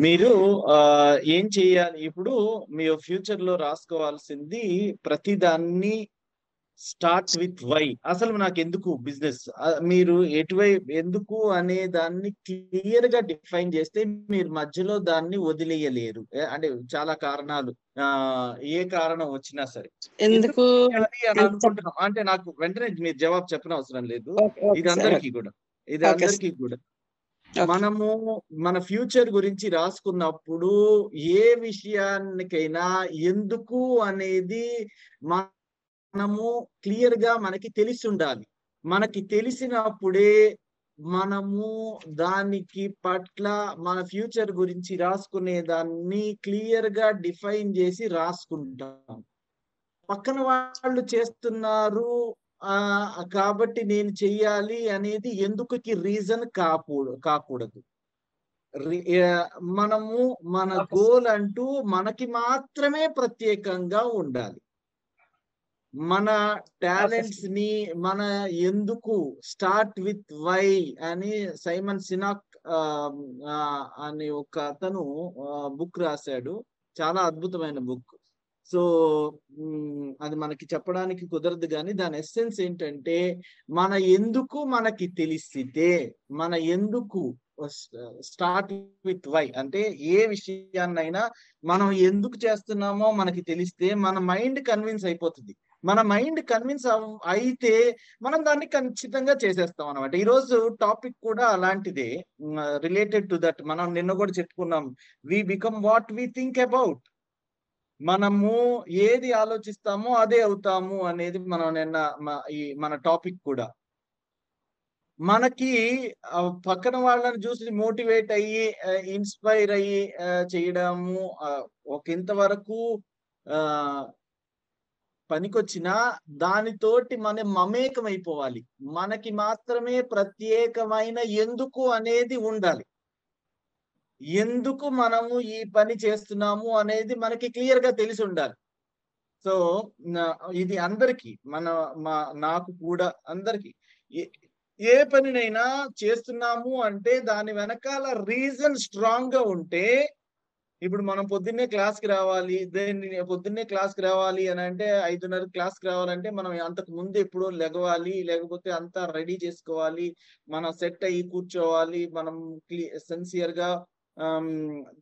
మీరు ఏం చేయాలి ఇప్పుడు మీ ఫ్యూచర్ లో రాసుకోవాల్సింది ప్రతిదాన్ని స్టార్ట్ విత్ వై. అసలు నాకెందుకు బిజినెస్? మీరు ఎటువైపు ఎందుకు అనే దాన్ని క్లియర్ గా డిఫైన్ చేస్తే మీరు మధ్యలో దాన్ని వదిలేయలేరు. అంటే చాలా కారణాలు ఏ కారణం వచ్చినా సరే. ఎందుకు ఎందుకు చేయాలి అని అని అనుకుంటున్నాం అంటే నాకు వెంటనే మీరు జవాబు చెప్పనవసరం లేదు. ఓకే. ఓకే ఇది సార్. అందరికీ కూడా. ఇది ఓకే సార్. అందరికీ కూడా. ఓకే. మనము మన ఫ్యూచర్ గురించి రాసుకున్నప్పుడు ఏ విషయానికైనా ఎందుకు అనేది మనము క్లియర్ గా మనకి తెలిసి ఉండాలి. మనకి తెలిసినప్పుడే మనము దానికి పట్ల మన ఫ్యూచర్ గురించి రాసుకునే దాన్ని క్లియర్ గా డిఫైన్ చేసి రాసుకుంటాం. పక్కన వాళ్ళు చేస్తున్నారు కాబట్టి నేను చెయ్యాలి అనేది ఎందుకుకి రీజన్ కాకూడదు. మనము మన ఓకే సార్. గోల్ అంటూ మనకి మాత్రమే ప్రత్యేకంగా ఉండాలి. మన ఓకే టాలెంట్స్ సార్. ని మన ఎందుకు స్టార్ట్ విత్ వై అని సైమన్ సినాక్ అని ఒక అతను బుక్ రాశాడు. చాలా అద్భుతమైన బుక్. సో అది మనకి చెప్పడానికి కుదరదు కానీ దాని ఎస్సెన్స్ ఏంటంటే మన ఎందుకు మనకి తెలిసితే మన ఎందుకు స్టార్ట్ విత్ వై అంటే ఏ విషయాన్నైనా మనం ఎందుకు చేస్తున్నామో మనకి తెలిస్తే మన మైండ్ కన్విన్స్ అయిపోతుంది. మన మైండ్ కన్విన్స్ అయితే మనం దాన్ని ఖచ్చితంగా చేసేస్తాం అనమాట. ఈ రోజు టాపిక్ కూడా అలాంటిదే. రిలేటెడ్ టు దట్ మనం నిన్న కూడా చెప్పుకున్నాం. We become what we think about. మనము ఏది ఆలోచిస్తామో అదే అవుతాము అనేది మనం నిన్న మన టాపిక్ కూడా. మనకి పక్కన వాళ్ళని చూసి మోటివేట్ అయ్యి ఇన్స్పైర్ అయ్యి చేయడము ఒకంత వరకు పనికొచ్చినా దానితోటి మనం మమేకం అయిపోవాలి. మనకి మాత్రమే ప్రత్యేకమైన ఎందుకు అనేది ఉండాలి. ఎందుకు మనము ఈ పని చేస్తున్నాము అనేది మనకి క్లియర్ గా తెలిసి ఉండాలి. సో ఇది అందరికీ నాకు కూడా అందరికీ ఏ పనినైనా చేస్తున్నాము అంటే దాని వెనకాల రీజన్ స్ట్రాంగ్ గా ఉంటే ఇప్పుడు మనం పొద్దున్నే క్లాస్‌కి రావాలి. పొద్దున్నే క్లాస్‌కి రావాలి అనంటే 5:30 క్లాస్‌కి రావాలంటే మనం అంతకు ముందు ఎప్పుడో లెగవాలి. లేకపోతే అంతా రెడీ చేసుకోవాలి. మనం సెట్ అయ్యి కూర్చోవాలి. మనం సిన్సియర్‌గా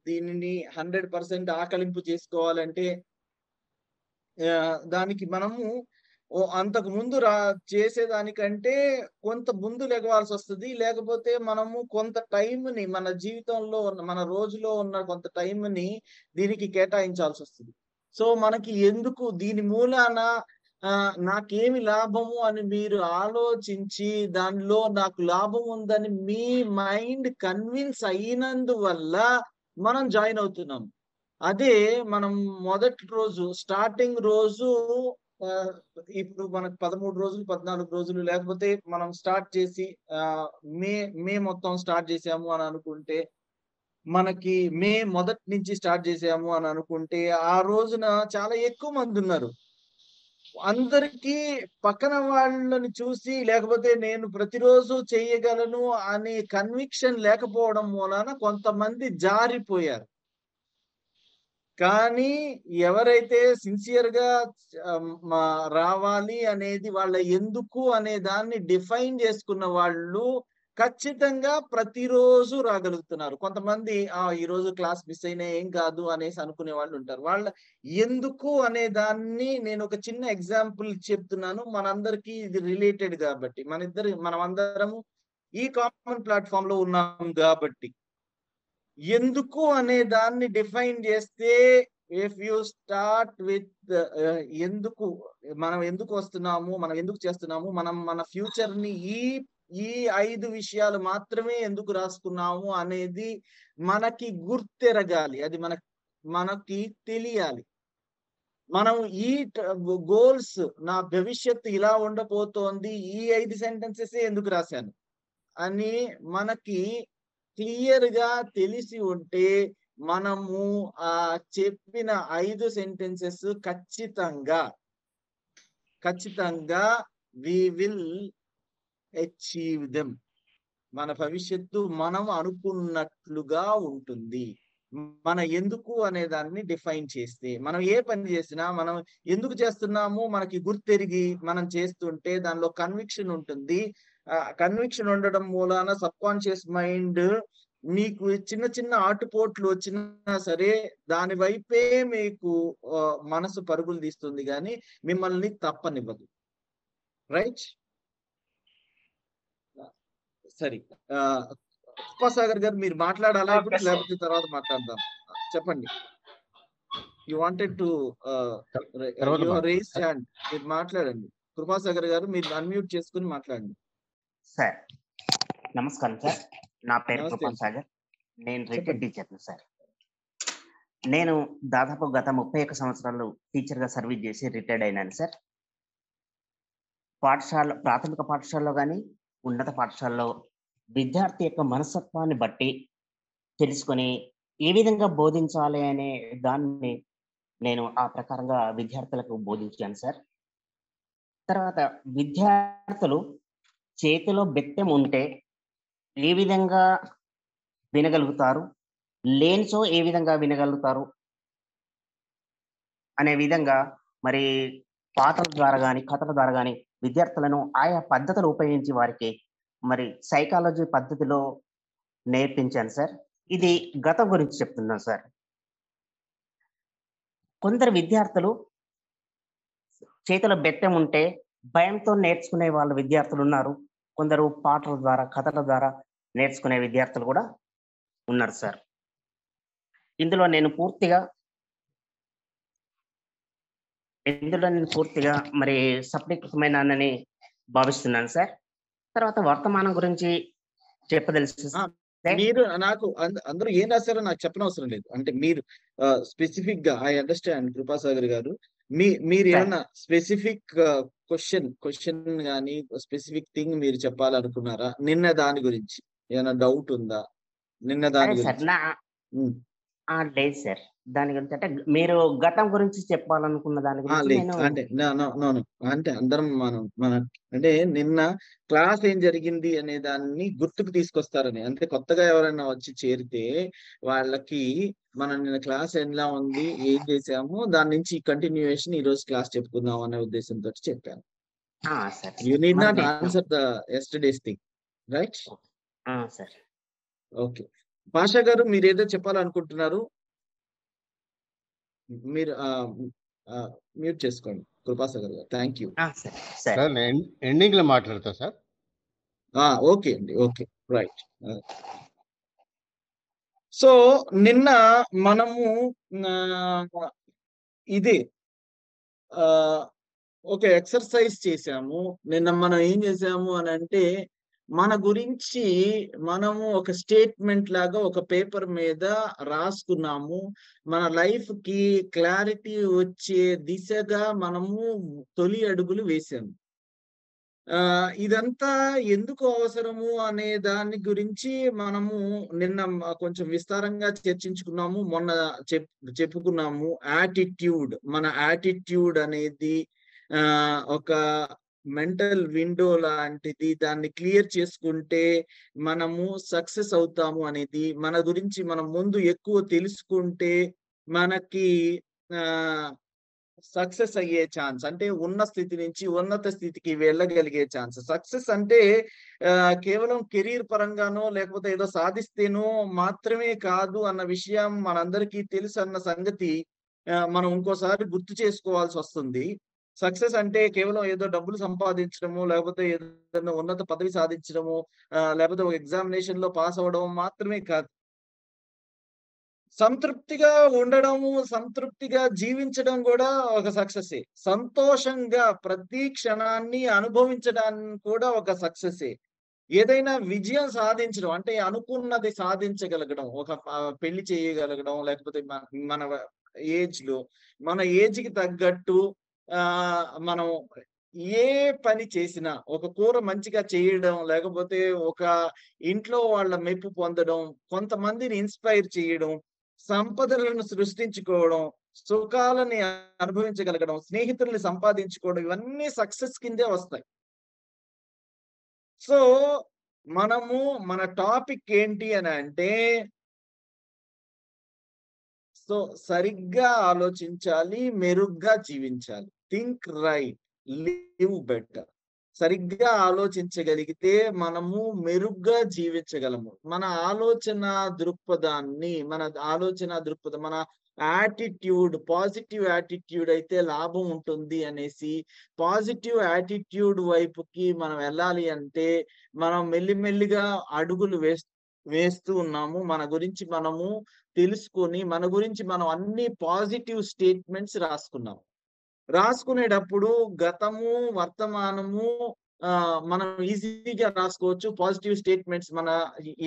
దీనిని 100% ఆకలింపు చేసుకోవాలంటే దానికి మనము అంతకు ముందు చేసేదానికంటే కొంత ముందు లెగవాల్సొస్తది. లేకపోతే మనము కొంత టైంని మన జీవితంలో మన రోజులో ఉన్న కొంత టైంని దీనికి కేటాయించాల్సొస్తది. సో, మనకి ఎందుకు దీని మూలాన నాకేమి లాభము అని మీరు ఆలోచించి దానిలో నాకు లాభం ఉందని మీ మైండ్ కన్విన్స్ అయినందువల్ల మనం జాయిన్ అవుతున్నాం. అదే మనం మొదటి రోజు స్టార్టింగ్ రోజు ఆహ్, ఇప్పుడు మనకు 13 రోజులు, 14 రోజులు లేకపోతే మనం స్టార్ట్ చేసి మే మే మొత్తం స్టార్ట్ చేసాము అని అనుకుంటే, మనకి మే మొదటి నుంచి స్టార్ట్ చేసాము అని అనుకుంటే, ఆ రోజున చాలా ఎక్కువ మందున్నారు. అందరికీ పక్కన వాళ్ళని చూసి లేకపోతే నేను ప్రతిరోజు చేయగలను అనే కన్విక్షన్ లేకపోవడం మూలాన కొంతమంది జారిపోయారు. కానీ ఎవరైతే సిన్సియర్‌గా రావాలి అనేది వాళ్ళ ఎందుకు అనే దాన్ని డిఫైన్ చేసుకున్న వాళ్ళు ఖచ్చితంగా ప్రతిరోజు రాగలుగుతున్నారు. కొంతమంది ఈరోజు క్లాస్ మిస్ అయినా ఏం కాదు అనేసి అనుకునే వాళ్ళుంటారు. వాళ్ళ ఎందుకు అనే దాన్ని నేను ఒక చిన్న ఎగ్జాంపుల్ చెప్తున్నాను. మనందరికీ ఇది రిలేటెడ్ గాబట్టి. మనమందరము ఈ కామన్ ప్లాట్‌ఫార్మ్‌లో ఉన్నాం గాబట్టి. ఎందుకు అనే దాన్ని డిఫైన్ చేస్తే ఇఫ్ యూ స్టార్ట్ విత్ ఎందుకు మనం ఎందుకు వస్తున్నాము, మనం ఎందుకు చేస్తున్నాము, మనం మన ఫ్యూచర్ ని ఈ 5 విషయాలు మాత్రమే ఎందుకు రాసుకున్నాము అనేది మనకి గుర్తెరగాలి. అది మనకి తెలియాలి. మనం ఈ గోల్స్ నా భవిష్యత్తు ఇలా ఉండబోతోంది. ఈ 5 సెంటెన్సెస్ ఎందుకు రాశాను అని మనకి క్లియర్‌గా తెలిసి ఉంటే, మనము చెప్పిన 5 సెంటెన్సెస్ ఖచ్చితంగా వి విల్ అచీవ్ దెమ్. మన భవిష్యత్తు మనం అనుకున్నట్లుగా ఉంటుంది. మన ఎందుకు అనే దాన్ని డిఫైన్ చేస్తే, మనం ఏ పని చేసినా మనం ఎందుకు చేస్తున్నాము మనకి గుర్తెరిగి మనం చేస్తుంటే దానిలో కన్విక్షన్ ఉంటుంది. కన్విక్షన్ ఉండడం మూలాన సబ్‌కాన్షియస్ మైండ్ మీకు చిన్న చిన్న ఆటుపోట్లు వచ్చినా సరే దాని వైపే మీకు మనసు పరుగులు తీస్తుంది గానీ మిమ్మల్ని తప్పనివ్వదు. రైట్? సరే. ఆహ్, కృపాసాగర్ గారు మీరు మాట్లాడాలా ఇప్పుడు? Okay sir. లేకపోతే తర్వాత మాట్లాడదాం? చెప్పండి. యూ వాంటెడ్ టు ఆహ్, తర్వాత యూ హావ్ రైజ్డ్ మాట్లాడతా. హ్యాండ్. మీరు మాట్లాడండి. కృపాసాగర్ గారు మీరు అన్‌మ్యూట్ చేసుకొని మాట్లాడండి. సార్ నమస్కారం సార్. నా పేరు నమస్తే అండి. కృపాసాగర్. నేను రిటైర్డ్ చెప్పండి. టీచర్‌ని సార్. నేను దాదాపు గత 31 సంవత్సరాలు టీచర్‌గా సర్వీస్ చేసి రిటైర్డ్ అయినాను సార్. ప్రాథమిక పాఠశాలలో గాని, ఉన్నత పాఠశాలలో విద్యార్థి యొక్క మనస్తత్వాన్ని బట్టి తెలుసుకొని, ఏ విధంగా బోధించాలి అనే దాన్ని నేను ఆ ప్రకారంగా విద్యార్థులకు బోధించాను సార్. తర్వాత విద్యార్థులు చేతిలో బెత్తం ఉంటే ఏ విధంగా వినగలుగుతారు? లేనిచో ఏ విధంగా వినగలుగుతారు? అనే విధంగా మరి పాటల ద్వారా గాని, కథల ద్వారా గాని విద్యార్థులను ఆయా పద్ధతులు ఉపయోగించి వారికి మరి సైకాలజీ పద్ధతిలో నేర్పించాను సార్. ఇది గతం గురించి చెప్తున్నాను సార్. కొందరు విద్యార్థులు చేతిలో బెత్తం ఉంటే భయంతో నేర్చుకునే వాళ్ళ విద్యార్థులున్నారు. కొందరు పాటల ద్వారా, కథల ద్వారా నేర్చుకునే విద్యార్థులు కూడా ఉన్నారు సార్. ఇందులో నేను పూర్తిగా మరి సఫలీకృతమైనానని భావిస్తున్నాను సార్. తర్వాత వర్తమానం గురించి ఆ! చెప్పదలిస్తే మీరు నాకు అందరూ ఏం రాసారో నాకు చెప్పనవసరం లేదు. అంటే మీరు స్పెసిఫిక్‌గా ఐ అండర్‌స్టాండ్ కృపాసాగర్ గారు. సార్ మీరేమన్నా స్పెసిఫిక్ క్వెషన్ గాని, స్పెసిఫిక్ థింగ్ మీరు చెప్పాలనుకున్నారా? నిన్న దాని గురించి. ఏమైనా డౌట్ ఉందా? నిన్న అదే దాని సార్. గురించి. హ్మ్. లేదు సార్. దాని గురించి అంటే మీరు గతం గురించి చెప్పాలనుకున్న దాని గురించి లేదు. నేను అంటే నో, నో, నో, నో. అంటే అందరం మన అంటే నిన్న క్లాస్ ఏం జరిగింది అనే దాన్ని గుర్తుకు తీసుకొస్తారని. అంటే కొత్తగా ఎవరైనా వచ్చి చేరితే వాళ్ళకి మనం నిన్న క్లాస్ ఎలా ఉంది? ఏం చేసాము? దాని నుంచి కంటిన్యూయేషన్ ఈరోజు క్లాస్ చెప్పుకుందాం అనే ఉద్దేశంతోటి చెప్పాను. సార్. యూ నీడ్ మరి నాట్ నేను answer the yesterday's thing. Right? Sir. Okay. Pasha గారు మీరేదో చెప్పాలనుకుంటున్నారు? మీరు ఆహ్, మ్యూట్ చేసుకోండి. కృపాసాగర్ గారు. Thank you. Sir. Sir. Sir నేను ఎండింగ్‌లో మాట్లాడతా సార్. ఓకే అండి. ఓకే. రైట్. సో, నిన్న మనము ఆహ్, ఇదే ఆహ్, ఒక ఎక్సర్‌సైజ్ చేశాము. నిన్న మనం ఏం చేసాము అనంటే, మన గురించి మనము ఒక స్టేట్‌మెంట్ లాగా ఒక పేపర్ మీద రాసుకున్నాము. మన లైఫ్‌కి క్లారిటీ వచ్చే దిశగా మనము తొలి అడుగులు వేసాము. ఇదంతా ఎందుకు అవసరము అనే దాని గురించి మనము నిన్న కొంచెం విస్తారంగా చర్చించుకున్నాము. మొన్న చెప్ చెప్పుకున్నాము. మన యాటిట్యూడ్ అనేది ఒక మెంటల్ విండో లాంటిది. దాన్ని క్లియర్ చేసుకుంటే మనము సక్సెస్ అవుతాము అనేది. మన గురించి మనం ముందు ఎక్కువ తెలుసుకుంటే మనకి ఆహ్ సక్సెస్ అయ్యే ఛాన్స్. అంటే ఉన్న స్థితి నుంచి ఉన్నత స్థితికి వెళ్ళగలిగే ఛాన్స్. సక్సెస్ అంటే కేవలం కెరీర్ పరంగానో లేకపోతే ఏదో సాధిస్తేనో మాత్రమే కాదు అన్న విషయం మనందరికీ తెలుసన్న సంగతి మనం ఇంకోసారి గుర్తు చేసుకోవాల్సొస్తుంది. సక్సెస్ అంటే కేవలం ఏదో డబ్బులు సంపాదించడము, లేకపోతే ఏదైనా ఉన్నత పదవి సాధించడము, లేకపోతే ఒక ఎగ్జామినేషన్‌లో పాస్ అవ్వడం మాత్రమే కాదు. సంతృప్తిగా ఉండడము, సంతృప్తిగా జీవించడం గూడా ఒక సక్సెసే. సంతోషంగా ప్రతి క్షణాన్ని అనుభవించడం కూడా ఒక సక్సెసే. ఏదైనా విజయం సాధించడం అంటే అనుకున్నది సాధించగలగడం. ఒక పెళ్లి చేయగలగడం, లేకపోతే మన ఏజ్‌లో మన ఏజ్‌కి తగ్గట్టు మనం ఏ పని చేసినా ఒక కూర మంచిగా చేయడం, లేకపోతే ఒక ఇంట్లో వాళ్ళ మెప్పు పొందడం, కొంతమందిని ఇన్‌స్పైర్ చేయడం, సంపదలను సృష్టించుకోవడం, సుఖాలని అనుభవించగలగడం, స్నేహితుల్ని సంపాదించుకోవడం ఇవన్నీ సక్సెస్ కిందే వస్తాయి. సో, మనము మన టాపిక్ ఏంటి అనంటే సో సరిగ్గా ఆలోచించాలి, మెరుగ్గా జీవించాలి. Think right, live better. సరిగ్గా ఆలోచించగలిగితే మనము మెరుగ్గా జీవించగలము. మన ఆలోచన దృక్పథాన్ని, మన పాజిటివ్ యాటిట్యూడ్ అయితే లాభం ఉంటుంది అనేసి పాజిటివ్ యాటిట్యూడ్ వైపుకి మనం వెళ్ళాలి అంటే మనం మెల్లిమెల్లిగా అడుగులు వేస్తూ ఉన్నాము. మన గురించి మనము తెలుసుకొని, మన గురించి మనం అన్ని పాజిటివ్ స్టేట్మెంట్స్ రాసుకునేటప్పుడు గతము, వర్తమానము మనం ఈజీగా రాసుకోవచ్చు. పాజిటివ్ స్టేట్మెంట్స్ మన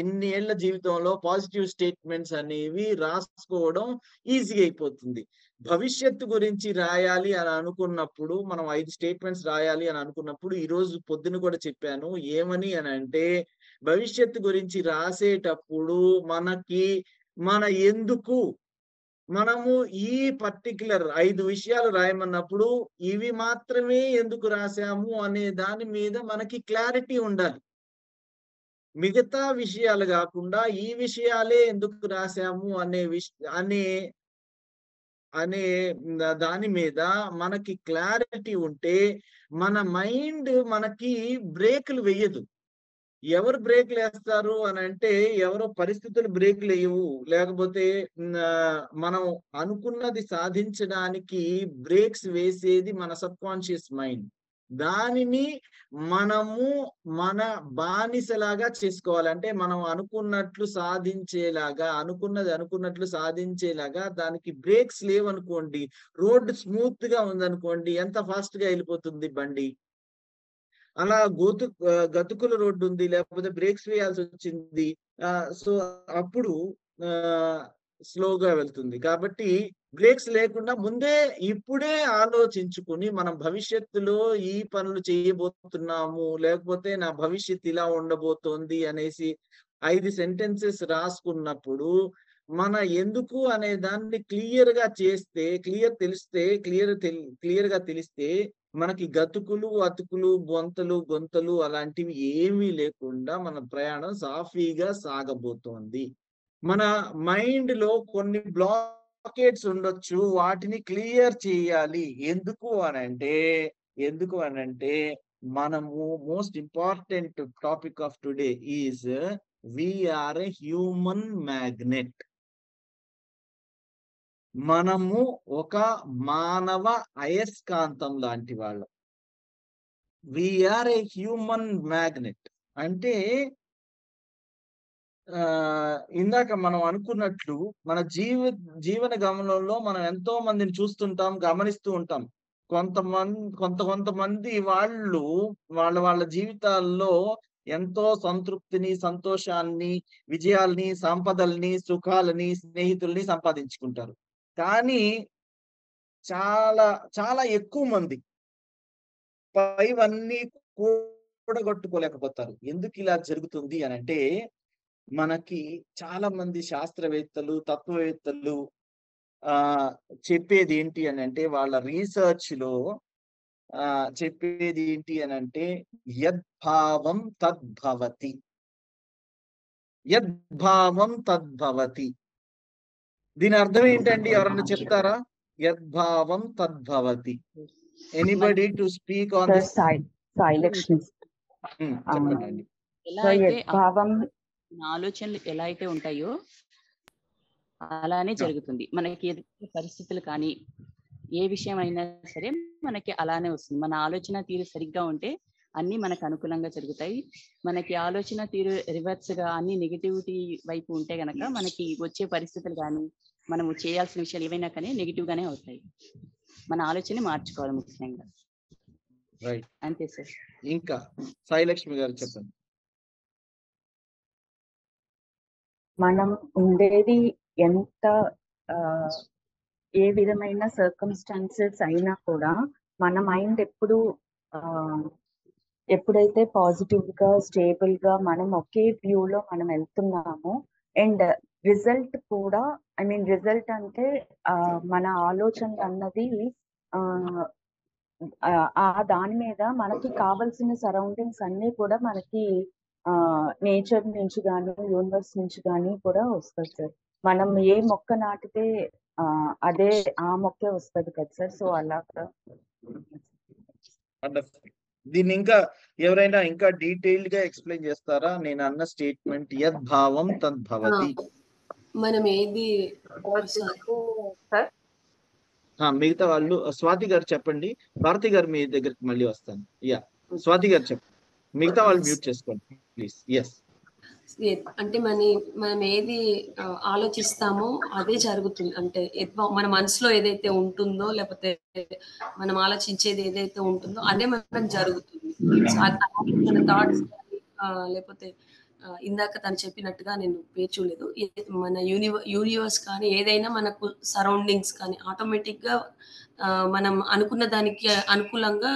ఇన్ని ఏళ్ల జీవితంలో పాజిటివ్ స్టేట్మెంట్స్ అనేవి రాసుకోవడం ఈజీ అయిపోతుంది. భవిష్యత్తు గురించి రాయాలి అని అనుకున్నప్పుడు, మనం 5 స్టేట్మెంట్స్ రాయాలి అని అనుకున్నప్పుడు, ఈ రోజు పొద్దున కూడా చెప్పాను. ఏమని అనంటే, భవిష్యత్తు గురించి రాసేటప్పుడు మనము ఈ పర్టిక్యులర్ 5 విషయాలు రాయమన్నప్పుడు ఇవి మాత్రమే ఎందుకు రాసాము అనే దాని మీద మనకి క్లారిటీ ఉండాలి. మిగతా విషయాలు కాకుండా ఈ విషయాలే ఎందుకు రాసాము అనే దాని మీద మనకి క్లారిటీ ఉంటే మన మైండ్ మనకి బ్రేకులు వేయదు. ఎవరు బ్రేకులు వేస్తారు అని అంటే, ఎవరో పరిస్థితులు బ్రేకులు వేయవు. లేకపోతే మనం అనుకున్నది సాధించడానికి బ్రేక్స్ వేసేది మన సబ్ కాన్షియస్ మైండ్. దానిని మనము మన బానిసలాగా చేసుకోవాలి. అంటే మనం అనుకున్నట్లు సాధించేలాగా దానికి బ్రేక్స్ లేవనుకోండి, రోడ్డు స్మూత్ గా ఉందనుకోండి, ఎంత ఫాస్ట్ గా వెళ్ళిపోతుంది బండి. అలా గతుకుల రోడ్డు ఉంది, లేకపోతే బ్రేక్స్ వేయాల్సి వచ్చింది. సో అప్పుడు స్లోగా వెళ్తుంది. కాబట్టి బ్రేక్స్ లేకుండా ఇప్పుడే ఆలోచించుకుని మనం భవిష్యత్తులో ఈ పనులు చేయబోతున్నాము, లేకపోతే నా భవిష్యత్తు ఇలా ఉండబోతోంది అనేసి 5 సెంటెన్సెస్ రాసుకున్నప్పుడు మన ఎందుకు అనే దాన్ని క్లియర్ గా తెలిస్తే మనకి గతుకులు, అతుకులు, గొంతలు అలాంటివి ఏమీ లేకుండా మన ప్రయాణం సాఫీగా సాగబోతోంది. మన మైండ్ లో కొన్ని బ్లాకేట్స్ ఉండొచ్చు, వాటిని క్లియర్ చేయాలి. ఎందుకు అనంటే మనము most important topic of today is we are a human magnet. మనము ఒక మానవ అయస్కాంతం లాంటి వాళ్ళం. వీఆర్ ఏ హ్యూమన్ మ్యాగ్నెట్ అంటే ఇందాక మనం అనుకున్నట్లు మన జీవన గమనంలో మనం ఎంతో మందిని చూస్తుంటాం, గమనిస్తూ ఉంటాం. కొంతమంది వాళ్ళ జీవితాల్లో ఎంతో సంతృప్తిని, సంతోషాన్ని, విజయాల్ని, సంపదల్ని, సుఖాలని, స్నేహితుల్ని సంపాదించుకుంటారు. కానీ చాలా చాలా ఎక్కువ మంది పైవన్నీ కూడగొట్టుకోలేకపోతారు. ఎందుకు ఇలా జరుగుతుంది అనంటే, మనకి చాలా మంది శాస్త్రవేత్తలు, తత్వవేత్తలు చెప్పేది ఏంటి అనంటే, వాళ్ళ రీసెర్చ్ లో చెప్పేది ఏంటి అనంటే, యద్భావం తద్భవతి. యద్భావం తద్భవతి. దీని అర్థం ఏంటండి? ఎవరన్నా చెప్తారా? యద్భావం తద్భవతి. Anybody to speak on this? చెప్పండి. ఎలా అయితే ఆలోచనలు ఎలా అయితే ఉంటాయో అలానే జరుగుతుంది. మనకి ఎదుటి పరిస్థితులు కానీ ఏ విషయం అయినా సరే మనకి అలానే వస్తుంది. మన ఆలోచన తీరు సరిగ్గా ఉంటే అన్ని మనకు అనుకూలంగా జరుగుతాయి. మనకి ఆలోచన తీరు రివర్స్ గా అన్ని నెగిటివిటీ వైపు ఉంటే గనక మనకి వచ్చే పరిస్థితులు కానీ మనము చేయాల్సిన విషయాలు ఏవైనా కానీ నెగిటివ్ గానే అవుతాయి. మన ఆలోచన మార్చుకోవాలి ముఖ్యంగా. రైట్, అంతే సార్. ఇంకా సాయిలక్ష్మి గారు చెప్పండి. మనం ఉండేది ఎంత ఏ విధమైన సర్కమ్స్టాన్సెస్ అయినా కూడా మన మైండ్ ఎప్పుడైతే పాజిటివ్ గా, స్టేబుల్ గా మనం ఒకే వ్యూలో మనం వెళ్తున్నామో, అండ్ రిజల్ట్ కూడా, రిజల్ట్ అంటే మన ఆలోచన అన్నది దాని మీద మనకి కావలసిన సరౌండింగ్స్ అన్ని కూడా మనకి నేచర్ నుంచి కానీ, యూనివర్స్ నుంచి కానీ కూడా వస్తుంది సార్. మనం ఏ మొక్క నాటితే అదే ఆ మొక్కే వస్తుంది కదా సార్. సో అలాగా దీన్ని ఇంకా ఎవరైనా ఇంకా డీటెయిల్డ్ గా ఎక్స్ప్లెయిన్ చేస్తారా? నేను అన్న స్టేట్మెంట్ యద్భావం తద్భవతి. మనం ఏది సార్ మిగతా వాళ్ళు స్వాతి గారు చెప్పండి. భారతి గారు మీ దగ్గరికి మళ్ళీ వస్తాను. యా స్వాతి గారు చెప్పండి. మిగతా వాళ్ళు మ్యూట్ చేసుకోండి ప్లీజ్. ఎస్ అంటే మనం ఏది ఆలోచిస్తామో అదే జరుగుతుంది. అంటే మన మనసులో ఏదైతే ఉంటుందో, లేకపోతే మనం ఆలోచించేది ఏదైతే ఉంటుందో అదే మనకు జరుగుతుంది. సో మన థాట్స్ లేకపోతే ఇందాక తను చెప్పినట్టుగా నేను పేరు చూడలేదు, మన యూనివర్స్ కానీ ఏదైనా మనకు సరౌండింగ్స్ కానీ ఆటోమేటిక్ గా మనం అనుకున్న దానికి అనుకూలంగా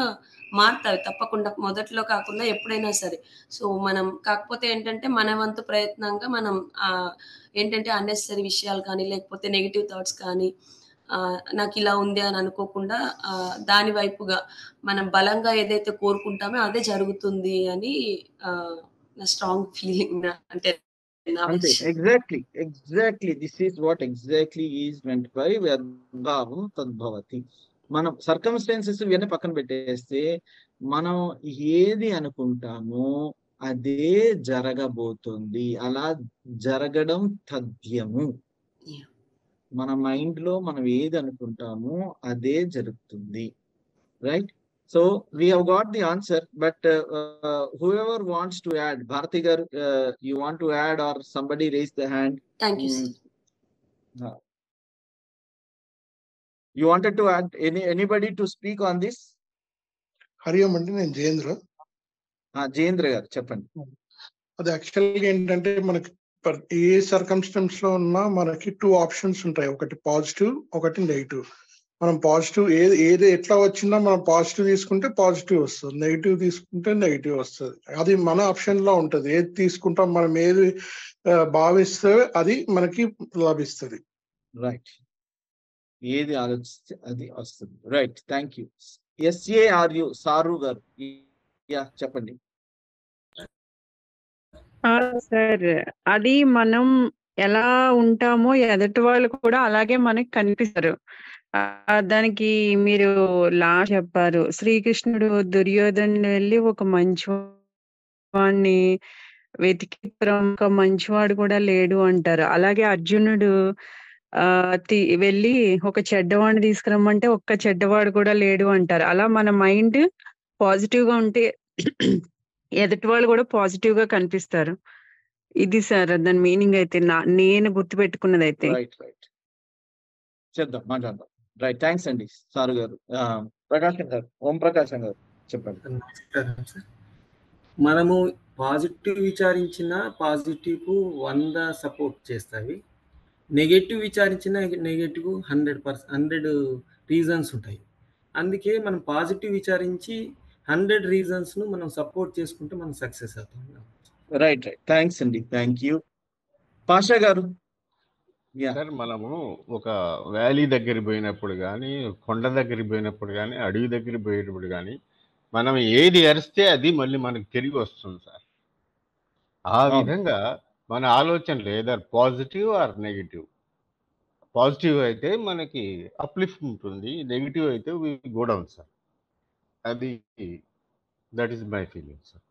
మారుతాయి తప్పకుండా, మొదట్లో కాకుండా ఎప్పుడైనా సరే. సో మనం కాకపోతే ఏంటంటే మన వంతు ప్రయత్నంగా మనం ఏంటంటే అన్నెసరీ విషయాలు కానీ లేకపోతే నెగిటివ్ థాట్స్ కానీ నాకు ఇలా ఉంది అని అనుకోకుండా దాని వైపుగా మనం బలంగా ఏదైతే కోరుకుంటామో అదే జరుగుతుంది అని నా స్ట్రాంగ్ ఫీలింగ్. అంటే exactly this is what exactly is meant by యద్భావం తద్భవతి. మనం సర్కమ్స్టాన్సెస్ ఇవన్నీ పక్కన పెట్టేస్తే మనం ఏది అనుకుంటామో అదే జరగబోతుంది. అలా జరగడం తథ్యము. మన మైండ్ లో మనం ఏది అనుకుంటామో అదే జరుగుతుంది. Right? So we have got the answer, but whoever wants to add, Bharati garu, you want to add or somebody raise the hand? Thank you, sir. You wanted to add anybody to speak on this? Hari Om అండి, నేను జయేంద్ర. జయేంద్ర గారు చెప్పండి. అది యాక్చువల్గా ఏంటంటే మనకి ఏ circumstance లో ఉన్నా మనకి 2 ఆప్షన్స్ ఉంటాయి, ఒకటి పాజిటివ్ ఒకటి నెగిటివ్. మనం పాజిటివ్ ఏది ఎట్లా వచ్చినా మనం పాజిటివ్ తీసుకుంటే పాజిటివ్ వస్తుంది, నెగిటివ్ తీసుకుంటే నెగిటివ్ వస్తుంది. అది మన ఆప్షన్ లో ఉంటది. ఏది తీసుకుంటాం, మనం ఏది భావిస్తే అది మనకి లభిస్తుంది. రైట్, ఏది ఆలోచిస్తే అది వస్తుంది. Right, thank you. SARU sir గారు చెప్పండి. సార్, అది మనం ఎలా ఉంటామో ఎదుటి వాళ్ళు కూడా అలాగే మనకి కనిపిస్తారు. దానికి మీరు చెప్పారు, శ్రీకృష్ణుడు దుర్యోధను వెళ్ళి ఒక మంచివాడిని వెతికి ఒక మంచివాడు కూడా లేడు అంటారు. అలాగే అర్జునుడు వెళ్ళి ఒక చెడ్డవాడిని తీసుకురమ్మంటే ఒక్క చెడ్డవాడు కూడా లేడు అంటారు. అలా మన మైండ్ పాజిటివ్ గా ఉంటే ఎదుటి వాళ్ళు కూడా పాజిటివ్ గా కనిపిస్తారు. ఇది సార్ దాని మీనింగ్ అయితే నేను గుర్తు పెట్టుకున్నది అయితే. చేద్దాం, మాట్లాడదాం. రైట్, థ్యాంక్స్ అండి సారు గారు. ప్రకాశం గారు, ఓం ప్రకాశం గారు చెప్పండి. నమస్కారం సార్. మనము పాజిటివ్ విచారించిన పాజిటివ్ కు 100 సపోర్ట్ చేస్తాయి, నెగటివ్ విచారించిన నెగటివ్ 100 రీజన్స్ ఉంటాయి. అందుకే మనం పాజిటివ్ విచారించి 100 రీజన్స్ ను మనం సపోర్ట్ చేసుకుంటే మనం సక్సెస్ అవుతాం. రైట్, థ్యాంక్స్ అండి, థ్యాంక్ యూ. పాషా గారు. సార్, మనము ఒక వ్యాలీ దగ్గర పోయినప్పుడు కానీ, కొండ దగ్గర పోయినప్పుడు కానీ, అడవి దగ్గర పోయినప్పుడు కానీ మనం ఏది అరిస్తే అది మళ్ళీ మనకు తిరిగి వస్తుంది సార్. ఆ విధంగా మన ఆలోచనలు either positive or negative. Positive అయితే మనకి అప్లిఫ్ట్ ఉంటుంది, నెగిటివ్ అయితే వి గో డౌన్ సార్. అది that is my feeling sir.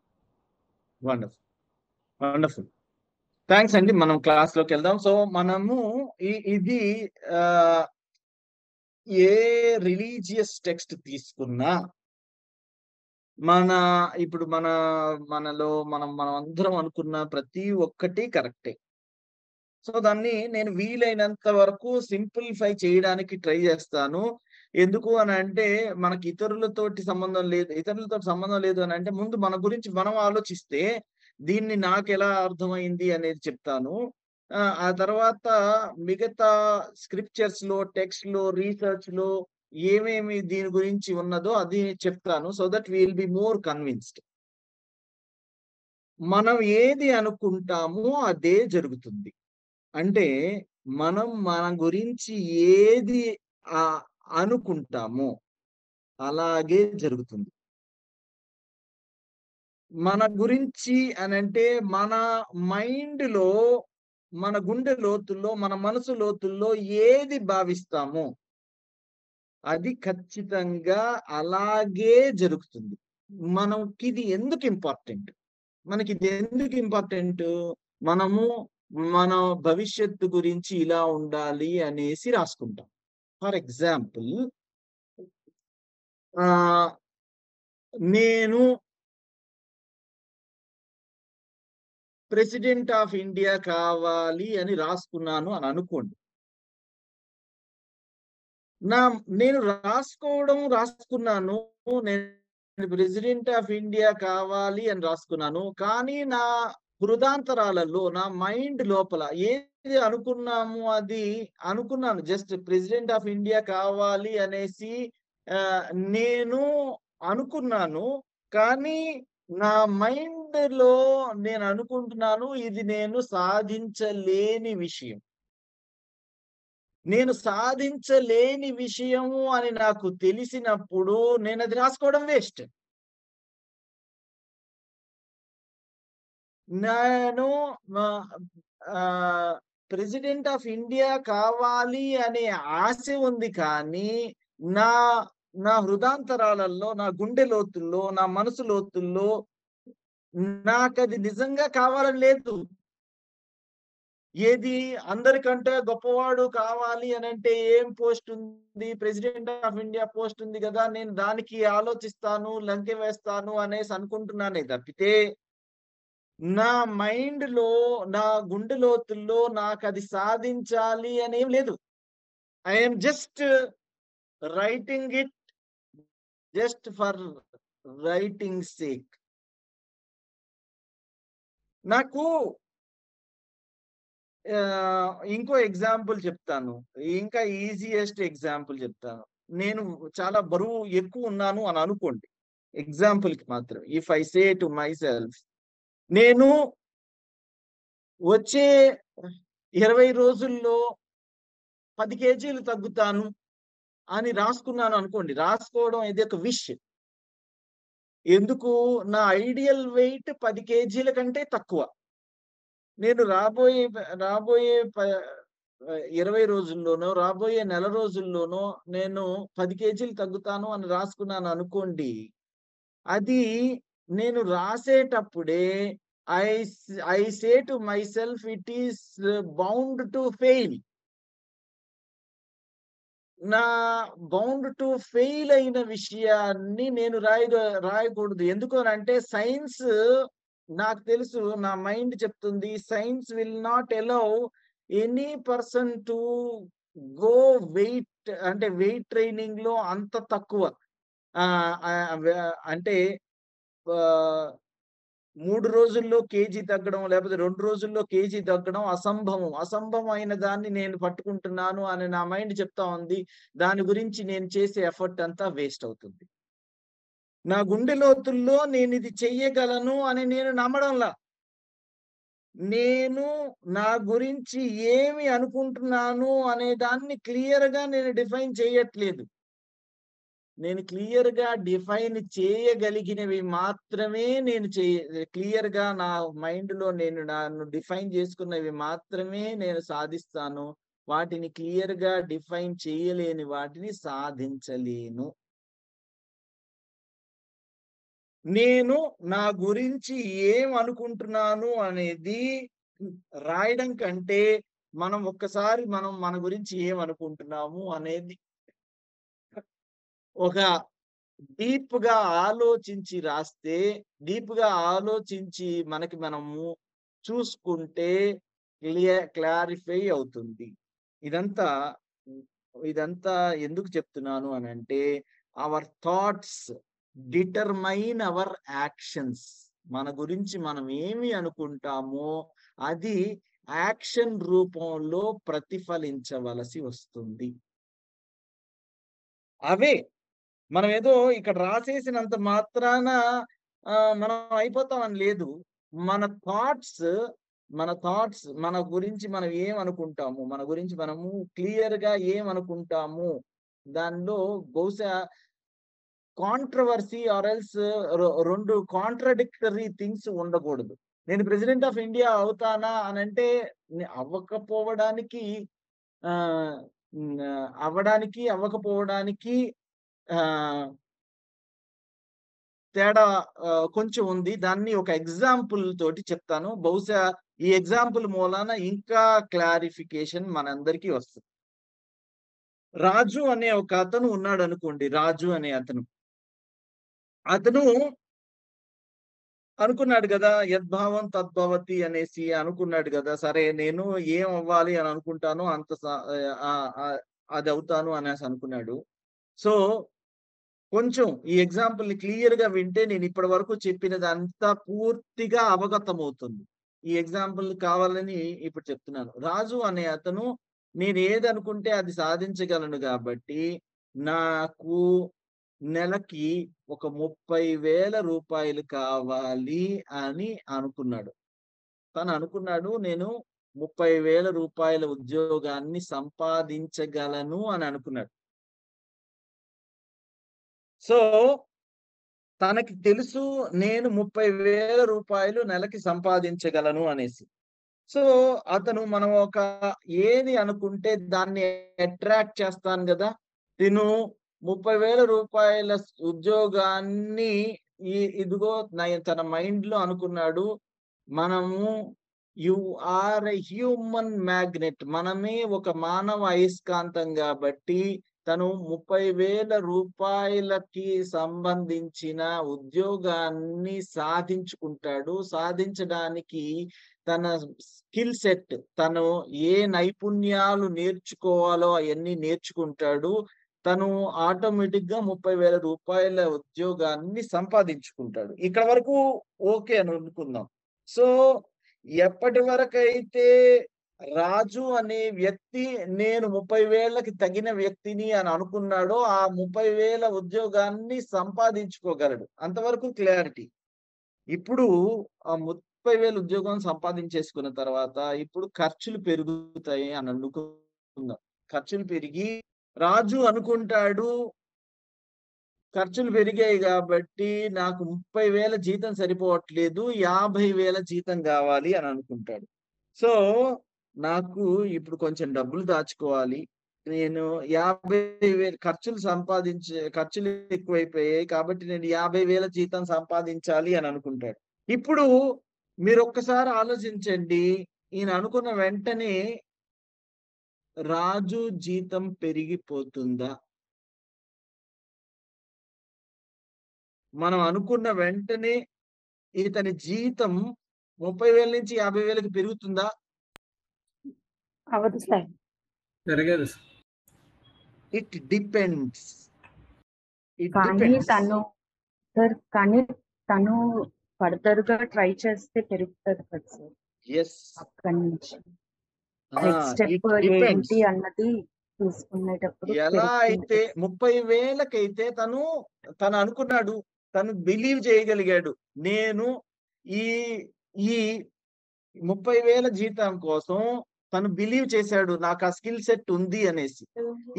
Wonderful, wonderful, thanks అండి. మనం క్లాస్ లోకి వెళ్దాం. సో మనము ఇది ఏ రిలీజియస్ టెక్స్ట్ తీసుకున్నా ఇప్పుడు మనలో మనం అందరం అనుకున్న ప్రతి ఒక్కటి కరెక్టే. సో దాన్ని నేను వీలైనంత వరకు సింప్లిఫై చేయడానికి ట్రై చేస్తాను. ఎందుకు అని అంటే మనకి ఇతరులతోటి సంబంధం లేదు అని అంటే ముందు మన గురించి మనం ఆలోచిస్తే దీన్ని నాకు ఎలా అర్థమైంది అనేది చెప్తాను. ఆ తర్వాత మిగతా స్క్రిప్చర్స్ లో, టెక్స్ట్ లో, రీసెర్చ్ లో ఏమేమి దీని గురించి ఉన్నదో అది చెప్తాను. So that will be more convinced. మనం ఏది అనుకుంటామో అదే జరుగుతుంది. అంటే మనం మన గురించి ఏది అనుకుంటామో అలాగే జరుగుతుంది. మన గురించి అని అంటే మన మైండ్ లో మన గుండె లోతుల్లో, మన మనసు లోతుల్లో ఏది భావిస్తామో అది ఖచ్చితంగా అలాగే జరుగుతుంది. మనకిది ఎందుకు ఇంపార్టెంట్? మనకిది ఎందుకు ఇంపార్టెంట్? మనము మన భవిష్యత్తు గురించి ఇలా ఉండాలి అనేసి రాసుకుంటాం. ఫర్ ఎగ్జాంపుల్, నేను ప్రెసిడెంట్ ఆఫ్ ఇండియా కావాలి అని రాసుకున్నాను అని అనుకోండి. నేను రాసుకున్నాను, నేను ప్రెసిడెంట్ ఆఫ్ ఇండియా కావాలి అని రాసుకున్నాను. కానీ నా హృదయాంతరాలలో, నా మైండ్ లోపల ఏది అనుకున్నాము అది అనుకున్నాను. జస్ట్ ప్రెసిడెంట్ ఆఫ్ ఇండియా కావాలి అనేసి నేను అనుకున్నాను. కానీ నా మైండ్ లో నేను అనుకుంటున్నాను ఇది నేను సాధించలేని విషయం. నేను సాధించలేని విషయము అని నాకు తెలిసినప్పుడు నేను అది రాసుకోవడం వేస్ట్. నేను ప్రెసిడెంట్ ఆఫ్ ఇండియా కావాలి అనే ఆశ ఉంది, కానీ నా నా హృదయాంతరాలలో, నా గుండె లోతుల్లో, నా మనసు లోతుల్లో నాకు అది నిజంగా కావాలని లేదు. ఏది అందరికంటే గొప్పవాడు కావాలి అని అంటే ఏం పోస్ట్ ఉంది? ప్రెసిడెంట్ ఆఫ్ ఇండియా పోస్ట్ ఉంది కదా, నేను దానికి ఆలోచిస్తాను, లంకె వేస్తాను అనేసి అనుకుంటున్నానే తప్పితే నా మైండ్ లో, నా గుండె లోతుల్లో నాకు అది సాధించాలి అనేం లేదు. I'm just writing it just for writing sake. నాకు ఇంకో ఎగ్జాంపుల్ చెప్తాను, ఇంకా ఈజియెస్ట్ ఎగ్జాంపుల్ చెప్తాను. నేను చాలా బరువు ఎక్కువ ఉన్నాను అని అనుకోండి, ఎగ్జాంపుల్ కి మాత్రం. If I say to my self, నేను వచ్చే 20 రోజుల్లో 10 కేజీలు తగ్గుతాను అని రాసుకున్నాను అనుకోండి. రాసుకోవడం ఇది ఒక విష్. ఎందుకు? నా ఐడియల్ వెయిట్ 10 కేజీల కంటే తక్కువ. నేను రాబోయే 20 రోజుల్లోనో, రాబోయే నెల రోజుల్లోనో నేను 10 కేజీలు తగ్గుతాను అని రాసుకున్నాను అనుకోండి. అది నేను రాసేటప్పుడే I say to my self it is bound to fail. నా బౌండ్ టు ఫెయిల్ అయిన విషయాన్ని నేను రాయకూడదు. ఎందుకు అంటే సైన్స్ నాకు తెలుసు, నా మైండ్ చెప్తుంది, science will not allow any person to go weight, అంటే వెయిట్ ట్రైనింగ్ లో అంత తక్కువ, అంటే 3 రోజుల్లో కేజీ తగ్గడం, లేకపోతే 2 రోజుల్లో కేజీ తగ్గడం అసంభవం అయిన దాన్ని నేను పట్టుకుంటున్నాను అని నా మైండ్ చెప్తా ఉంది. దాని గురించి నేను చేసే ఎఫర్ట్ అంతా వేస్ట్ అవుతుంది. నా గుండె లోతుల్లో నేను ఇది చెయ్యగలను అని నేను నమ్మడంలా. నేను నా గురించి ఏమి అనుకుంటున్నాను అనే దాన్ని క్లియర్ గా నేను డిఫైన్ చేయట్లేదు. నేను క్లియర్ గా డిఫైన్ చేయగలిగినవి మాత్రమే నేను క్లియర్ గా నా మైండ్ లో నేను నన్ను డిఫైన్ చేసుకున్నవి మాత్రమే నేను సాధిస్తాను. వాటిని క్లియర్ గా డిఫైన్ చేయలేని వాటిని సాధించలేను. నేను నా గురించి ఏం అనుకుంటున్నాను అనేది రాయడం కంటే మనం ఒక్కసారి మన గురించి ఏం అనుకుంటున్నాము అనేది ఒక డీప్ గా ఆలోచించి రాస్తే, డీప్ గా ఆలోచించి మనము చూసుకుంటే క్లారిఫై అవుతుంది. ఇదంతా ఎందుకు చెప్తున్నాను అని అంటే, our thoughts determine our actions. మన గురించి మనం ఏమి అనుకుంటామో అది యాక్షన్ రూపంలో ప్రతిఫలించవలసి వస్తుంది. అవే మనం ఏదో ఇక్కడ రాసేసినంత మాత్రాన మనం అయిపోతామని లేదు. మన థాట్స్ మన గురించి మనం ఏమనుకుంటాము, మన గురించి మనము క్లియర్ గా ఏమనుకుంటాము, దానిలో బహుశా controversy or else 2 contradictory things ఉండకూడదు. నేను ప్రెసిడెంట్ ఆఫ్ ఇండియా అవుతానా అని అంటే అవ్వకపోవడానికి అవ్వకపోవడానికి తేడా కొంచెం ఉంది. దాన్ని ఒక ఎగ్జాంపుల్ తోటి చెప్తాను. బహుశా ఈ ఎగ్జాంపుల్ మూలాన ఇంకా క్లారిఫికేషన్ మనందరికీ వస్తుంది. రాజు అనే ఒక అతను ఉన్నాడు అనుకోండి. రాజు అనే అతను అనుకున్నాడు కదా, యద్భావం తద్భవతి అనేసి అనుకున్నాడు కదా. సరే నేను ఏం అవ్వాలి అని అనుకుంటానో అంత అది అవుతాను అనేసి అనుకున్నాడు. సో కొంచెం ఈ ఎగ్జాంపుల్ ని క్లియర్ గా వింటే నేను ఇప్పటి వరకు చెప్పినదంతా పూర్తిగా అవగతమవుతుంది. ఈ ఎగ్జాంపుల్ కావాలని ఇప్పుడు చెప్తున్నాను. రాజు అనే అతను నేను ఏదనుకుంటే అది సాధించగలను కాబట్టి నాకు నెలకి ఒక 30,000 రూపాయలు కావాలి అని అనుకున్నాడు. తను అనుకున్నాడు నేను 30,000 రూపాయల ఉద్యోగాన్ని సంపాదించగలను అని అనుకున్నాడు. సో తనకి తెలుసు నేను 30,000 రూపాయలు నెలకి సంపాదించగలను అనేసి. సో అతను మనం ఒక ఏది అనుకుంటే దాన్ని అట్రాక్ట్ చేస్తాను కదా. తిను 30,000 రూపాయల ఉద్యోగాన్ని ఇదిగో తన మైండ్ లో అనుకున్నాడు. మనము you are a human magnet, మనమే ఒక మానవ అయస్కాంతం కాబట్టి తను 30,000 రూపాయలకి సంబంధించిన ఉద్యోగాన్ని సాధించుకుంటాడు. సాధించడానికి తన స్కిల్ సెట్, తను ఏ నైపుణ్యాలు నేర్చుకోవాలో అవన్నీ నేర్చుకుంటాడు. తను ఆటోమేటిక్ గా 30,000 రూపాయల ఉద్యోగాన్ని సంపాదించుకుంటాడు. ఇక్కడ వరకు ఓకే అని అనుకుందాం. సో ఎప్పటి వరకైతే రాజు అనే వ్యక్తి నేను 30,000కి తగిన వ్యక్తిని అని అనుకున్నాడో ఆ 30,000 ఉద్యోగాన్ని సంపాదించుకోగలడు. అంతవరకు క్లారిటీ. ఇప్పుడు ఆ 30,000 ఉద్యోగం సంపాదించేసుకున్న తర్వాత ఇప్పుడు ఖర్చులు పెరుగుతాయి అని అనుకుందాం. ఖర్చులు పెరిగి రాజు అనుకుంటాడు ఖర్చులు పెరిగాయి కాబట్టి నాకు 30,000 జీతం సరిపోవట్లేదు, 50,000 జీతం కావాలి అని అనుకుంటాడు. సో నాకు ఇప్పుడు కొంచెం డబ్బులు దాచుకోవాలి, నేను 50,000 ఖర్చులు ఎక్కువైపోయాయి కాబట్టి నేను 50,000 జీతం సంపాదించాలి అని అనుకుంటాడు. ఇప్పుడు మీరు ఒక్కసారి ఆలోచించండి, ఈయన అనుకున్న వెంటనే రాజు జీతం పెరిగిపోతుందా? మనం అనుకున్న వెంటనే ఇతని జీతం 30,000 నుంచి 50,000కి పెరుగుతుందా? అవదు సార్. పెరగదు. It depends. కానీ తను ఫర్దర్ గా ట్రై చేస్తే పెరుగుతుంది కదా సార్. అక్కడి నుంచి నెక్స్ట్ స్టెప్ ఏంటి అన్నది చూసుకునేటప్పుడు ఎలా అయితే 30,000కైతే తను అనుకున్నాడు, తను బిలీవ్ చేయగలిగాడు, నేను ఈ 30,000 జీతం కోసం తను బిలీవ్ చేశాడు నాకు ఆ స్కిల్ సెట్ ఉంది అనేసి.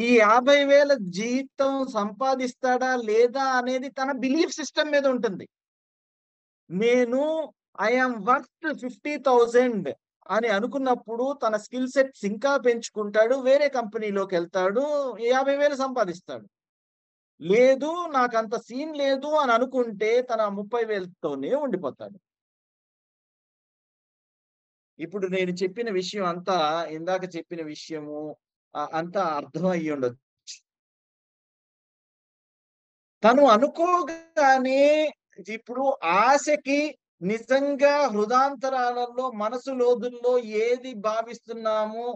ఈ 50,000 జీతం సంపాదిస్తాడా లేదా అనేది తన బిలీఫ్ సిస్టమ్ మీద ఉంటుంది. నేను ఐఎమ్ వర్త్ 50,000 అని అనుకున్నప్పుడు తన స్కిల్ సెట్స్ ఇంకా పెంచుకుంటాడు, వేరే కంపెనీలోకి వెళ్తాడు, 50,000 సంపాదిస్తాడు. లేదు నాకు అంత సీన్ లేదు అని అనుకుంటే తన 30,000తోనే ఉండిపోతాడు. ఇప్పుడు నేను చెప్పిన విషయం అంతా, ఇందాక చెప్పిన విషయము అంతా అర్థం అయ్యి ఉండొచ్చు. తను అనుకోగానే ఇప్పుడు ఆశకి నిజంగా హృదయాంతరాలలో మనసు లోతుల్లో ఏది భావిస్తున్నామో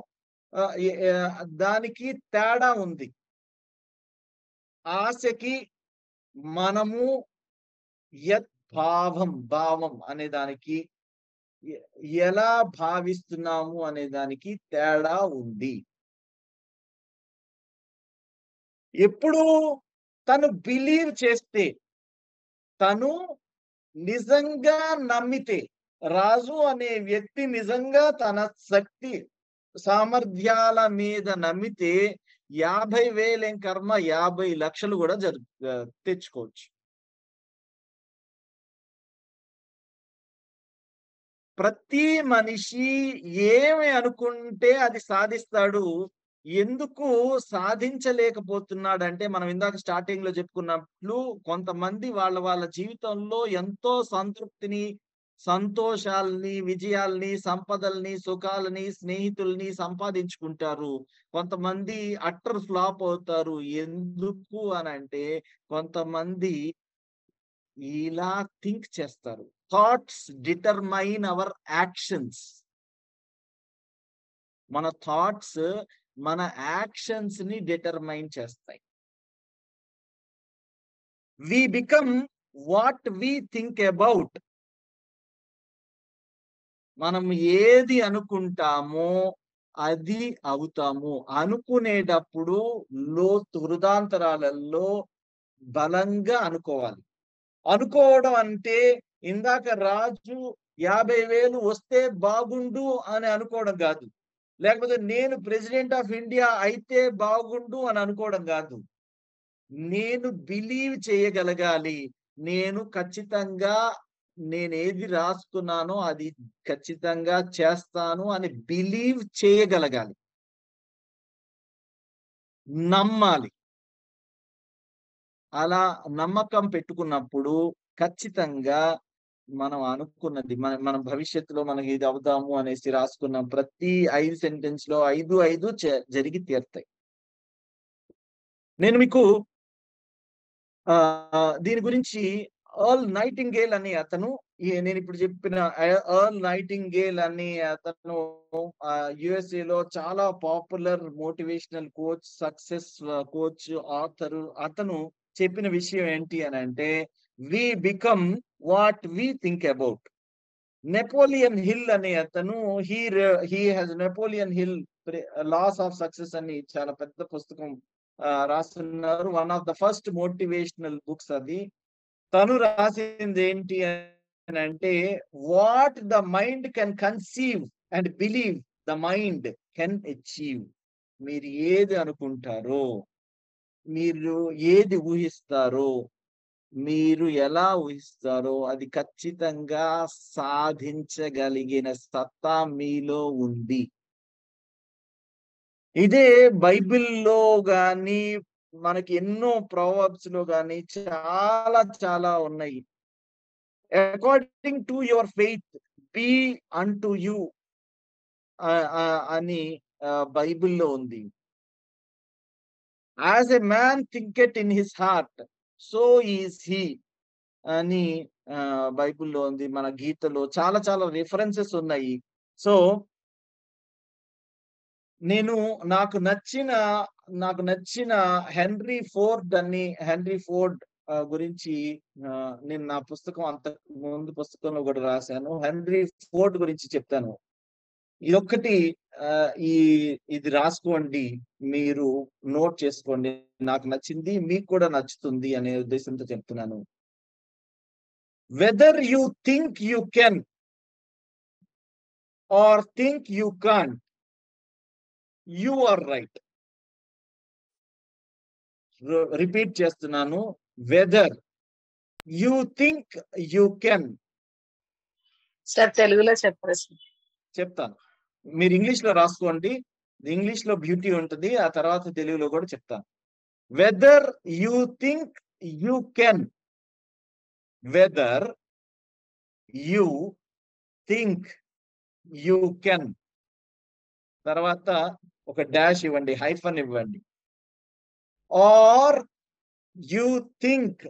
దానికి తేడా ఉంది. ఆశకి మనము భావం అనే దానికి ఎలా భావిస్తున్నాము అనే దానికి తేడా ఉంది. ఎప్పుడు తను బిలీవ్ చేస్తే, తను నిజంగా నమ్మితే, రాజు అనే వ్యక్తి నిజంగా తన శక్తి సామర్థ్యాల మీద నమ్మితే 50,000 ఏం కర్మ 50 లక్షలు కూడా తెచ్చుకోవచ్చు. ప్రతి మనిషి ఏమి అనుకుంటే అది సాధిస్తాడు. ఎందుకు సాధించలేకపోతున్నాడు అంటే, మనం ఇందాక స్టార్టింగ్ లో చెప్పుకున్నట్లు కొంతమంది వాళ్ళ జీవితంలో ఎంతో సంతృప్తిని, సంతోషాల్ని, విజయాల్ని, సంపదల్ని, సుఖాలని, స్నేహితుల్ని సంపాదించుకుంటారు. కొంతమంది అట్టర్ ఫ్లాప్ అవుతారు. ఎందుకు అనంటే కొంతమంది ఇలా థింక్ చేస్తారు. Thoughts determine our actions. మన థాట్స్ మన యాక్షన్స్ ని డిటర్మైన్ చేస్తాయి. We become what we think about. మనం ఏది అనుకుంటామో అది అవుతాము. అనుకునేటప్పుడు హృదాంతరాలలో బలంగా అనుకోవాలి. అనుకోవడం అంటే ఇందాక రాజు 50,000 వస్తే బాగుండు అని అనుకోవడం కాదు. లేకపోతే నేను ప్రెసిడెంట్ ఆఫ్ ఇండియా అయితే బాగుండు అని అనుకోవడం కాదు. నేను బిలీవ్ చేయగలగాలి. నేను ఖచ్చితంగా నేనేది రాసుకున్నానో అది ఖచ్చితంగా చేస్తాను అని బిలీవ్ చేయగలగాలి. నమ్మాలి. అలా నమ్మకం పెట్టుకున్నప్పుడు ఖచ్చితంగా మనం అనుకున్నది మన భవిష్యత్తులో మనకి ఇది అవుదాము అనేసి రాసుకున్న ప్రతి 5 సెంటెన్స్ లో 5 జరిగి తీరుతాయి. నేను మీకు దీని గురించి ఎర్ల్ నైటింగేల్ అనే అతను, నేను ఇప్పుడు చెప్పిన ఎర్ల్ నైటింగేల్ అనే అతను USA లో చాలా popular motivational coach, success coach, author. అతను చెప్పిన విషయం ఏంటి అని అంటే, we become what we think about. Napoleon Hill అనే అతను he has Napoleon Hill laws of success అని చాలా పెద్ద పుస్తకం రాస్తున్నారు. One of the first motivational books అది. తను రాసింది ఏంటి అని అంటే, what the mind can conceive and believe the mind can achieve. మీరు ఏది అనుకుంటారో, మీరు ఏది ఊహిస్తారో, మీరు ఎలా ఊహిస్తారో అది ఖచ్చితంగా సాధించగలిగిన సత్తా మీలో ఉంది. ఇదే బైబిల్లో గాని మనకి ఎన్నో ప్రొవర్బ్స్ లో గాని చాలా ఉన్నాయి. According to your faith be unto you అని బైబిల్లో ఉంది. As a man thinketh in his heart so is he అని బైబిల్లో ఉంది. మన గీతలో చాలా రిఫరెన్సెస్ ఉన్నాయి. సో నాకు నచ్చిన హెన్రీ ఫోర్డ్ గురించి నేను నా పుస్తకం అంతకు ముందు పుస్తకంలో కూడా రాశాను. హెన్రీ ఫోర్డ్ గురించి చెప్తాను. ఇదొక్కటి ఇది రాసుకోండి, మీరు నోట్ చేసుకోండి. నాకు నచ్చింది, మీకు కూడా నచ్చుతుంది అనే ఉద్దేశంతో చెప్తున్నాను. Whether you think you can or think you can't, you are right. Repeat చేస్తున్నాను. Whether you think you can. Sir తెలుగులో చెప్పండి. చెప్తాను, మీరు ఇంగ్లీష్ లో రాసుకోండి. ఇంగ్లీష్ లో బ్యూటీ ఉంటుంది, ఆ తర్వాత తెలుగులో కూడా చెప్తాను. Whether you think you can, whether you think you can, తర్వాత ఒక డాష్ ఇవ్వండి, హైఫన్ ఇవ్వండి. Or you think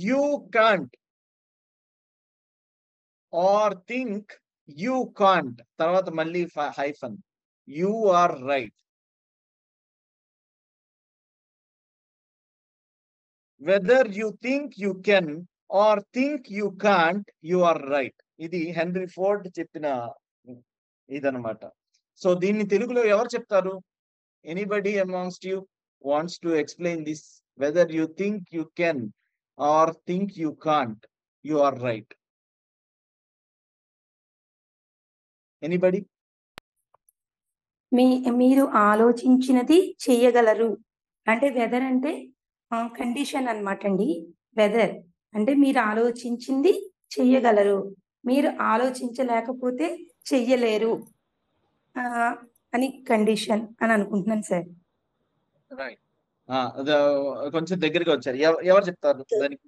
you can't, or think you can't, తర్వాత మళ్ళీ hyphen. You are right. Whether you think you can or think you can't, you are right. ఇది Henry Ford చెప్పిన ఇదనమాట. So దీన్ని తెలుగులో ఎవరు చెప్తారు? Anybody amongst you wants to explain this? Whether you think you can or think you can't, you are right. Anybody? మీరు ఆలోచించినది చెయ్యగలరు అంటే వెదర్ అంటే కండిషన్ అన్నమాట అండి. వెదర్ అంటే మీరు ఆలోచించింది చెయ్యగలరు. మీరు ఆలోచించలేకపోతే చెయ్యలేరు అని కండిషన్ అని అనుకుంటున్నాను సార్. రైట్. కొంచెం దగ్గరగా వచ్చారు. ఎవరు చెప్తారు దానికి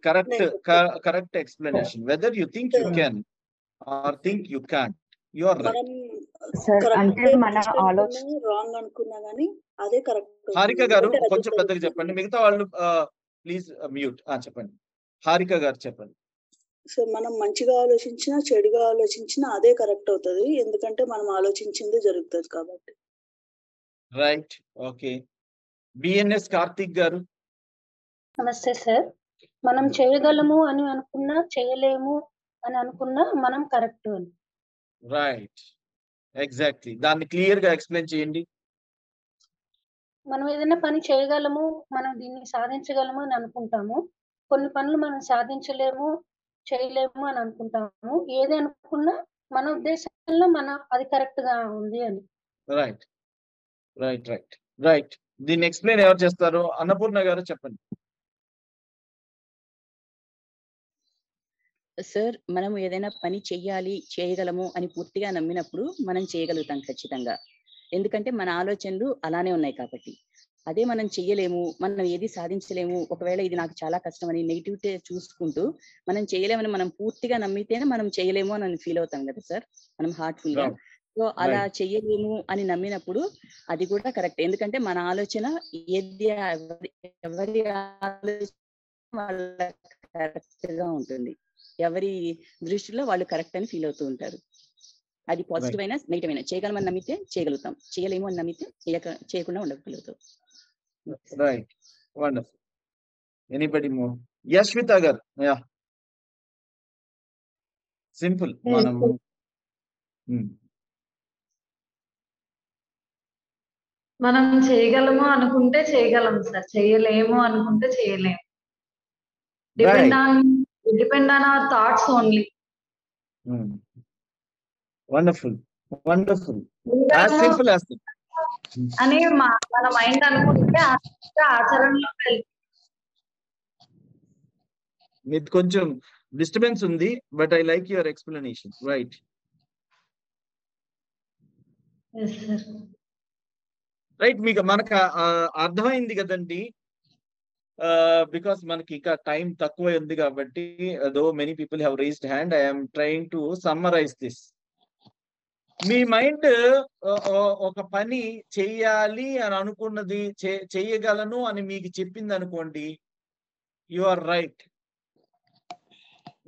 correct explanation? Whether you think you can or think you can't, you are right. అంటే మన ఆలోచన రాంగ్ అనుకున్నా గానీ అదే కరెక్ట్. హారిక గారు కొంచెం పెద్దగా చెప్పండి, మిగతా వాళ్ళు ప్లీజ్ మ్యూట్. చెప్పండి హారిక గారు, చెప్పండి. సో మనం మంచిగా ఆలోచించినా చెడుగా ఆలోచించినా అదే కరెక్ట్ అవుతుంది, ఎందుకంటే మనం ఆలోచించిందే జరుగుతుంది కాబట్టి. Right, okay. బిఎన్ఎస్ కార్తిక్ గారు. నమస్తే సార్. మనం చేయగలము అని అనుకున్నా చేయలేము అని అనుకున్నా మనం కరెక్ట్ అని. Right, exactly. దాన్ని క్లియర్ గా ఎక్స్ప్లెయిన్ చేయండి. మనం ఏదైనా పని చేయగలము, మనం దీన్ని సాధించగలము అని అనుకుంటాము. కొన్ని పనులు మనం సాధించలేము, చేయలేము అని అనుకుంటాము. ఏది అనుకున్నా మన ఉద్దేశంలో అది కరెక్ట్ గా ఉంది అని. Right right right right. దీన్ని ఎక్స్ప్లెయిన్ ఎవరు చేస్తారు? అన్నపూర్ణ గారు చెప్పండి. సార్, మనం ఏదైనా పని చేయగలము అని పూర్తిగా నమ్మినప్పుడు మనం చేయగలుగుతాం ఖచ్చితంగా. ఎందుకంటే మన ఆలోచనలు అలానే ఉన్నాయి కాబట్టి. అదే మనం చెయ్యలేము, మనం ఏది సాధించలేము, ఒకవేళ ఇది నాకు చాలా కష్టం అని నెగిటివిటీ చూసుకుంటూ మనం చేయలేమని మనం పూర్తిగా నమ్మితేనే మనం చేయలేము అని ఫీల్ అవుతాం కదా సార్, మనం హార్ట్ఫుల్ గా. సో అలా చెయ్యలేము అని నమ్మినప్పుడు అది కూడా కరెక్ట్. ఎందుకంటే మన ఆలోచన ఏది ఎవరి ఆలోచన వాళ్ళ కరెక్ట్ గా ఉంటుంది, ఎవరి దృష్టిలో వాళ్ళు కరెక్ట్ అని ఫీల్ అవుతూ ఉంటారు. అది పాజిటివ్ అయినా నెగిటివ్ అయినా చేయగలమని నమ్మితే చేయగలుగుతాం, చేయలేము అని నమ్మితే చేయకుండా ఉండగలుగుతాం. Right, wonderful. Anybody more? Yashwitha గారు. Yeah, simple. మనము మనం చేయగలము అనుకుంటే చేయగలం సార్, చేయలేము అనుకుంటే చేయలేము. Depend on our thoughts only. Wonderful wonderful. As simple as this అని మన మైండ్ అనుకుంటే ఆచరణలో మీది కొంచెం డిస్టర్బెన్స్ ఉంది, but I like your explanation. Right right. మనకు అర్థమైంది కదండి. బికాస్ మనకి ఇంకా టైం తక్కువ ఉంది కాబట్టి, though many people have raised hand, I'm trying to summarise this. మీ మైండ్ ఒక పని చెయ్యాలి అని అనుకున్నది చెయ్యగలను అని మీకు చెప్పింది అనుకోండి, యు ఆర్ రైట్.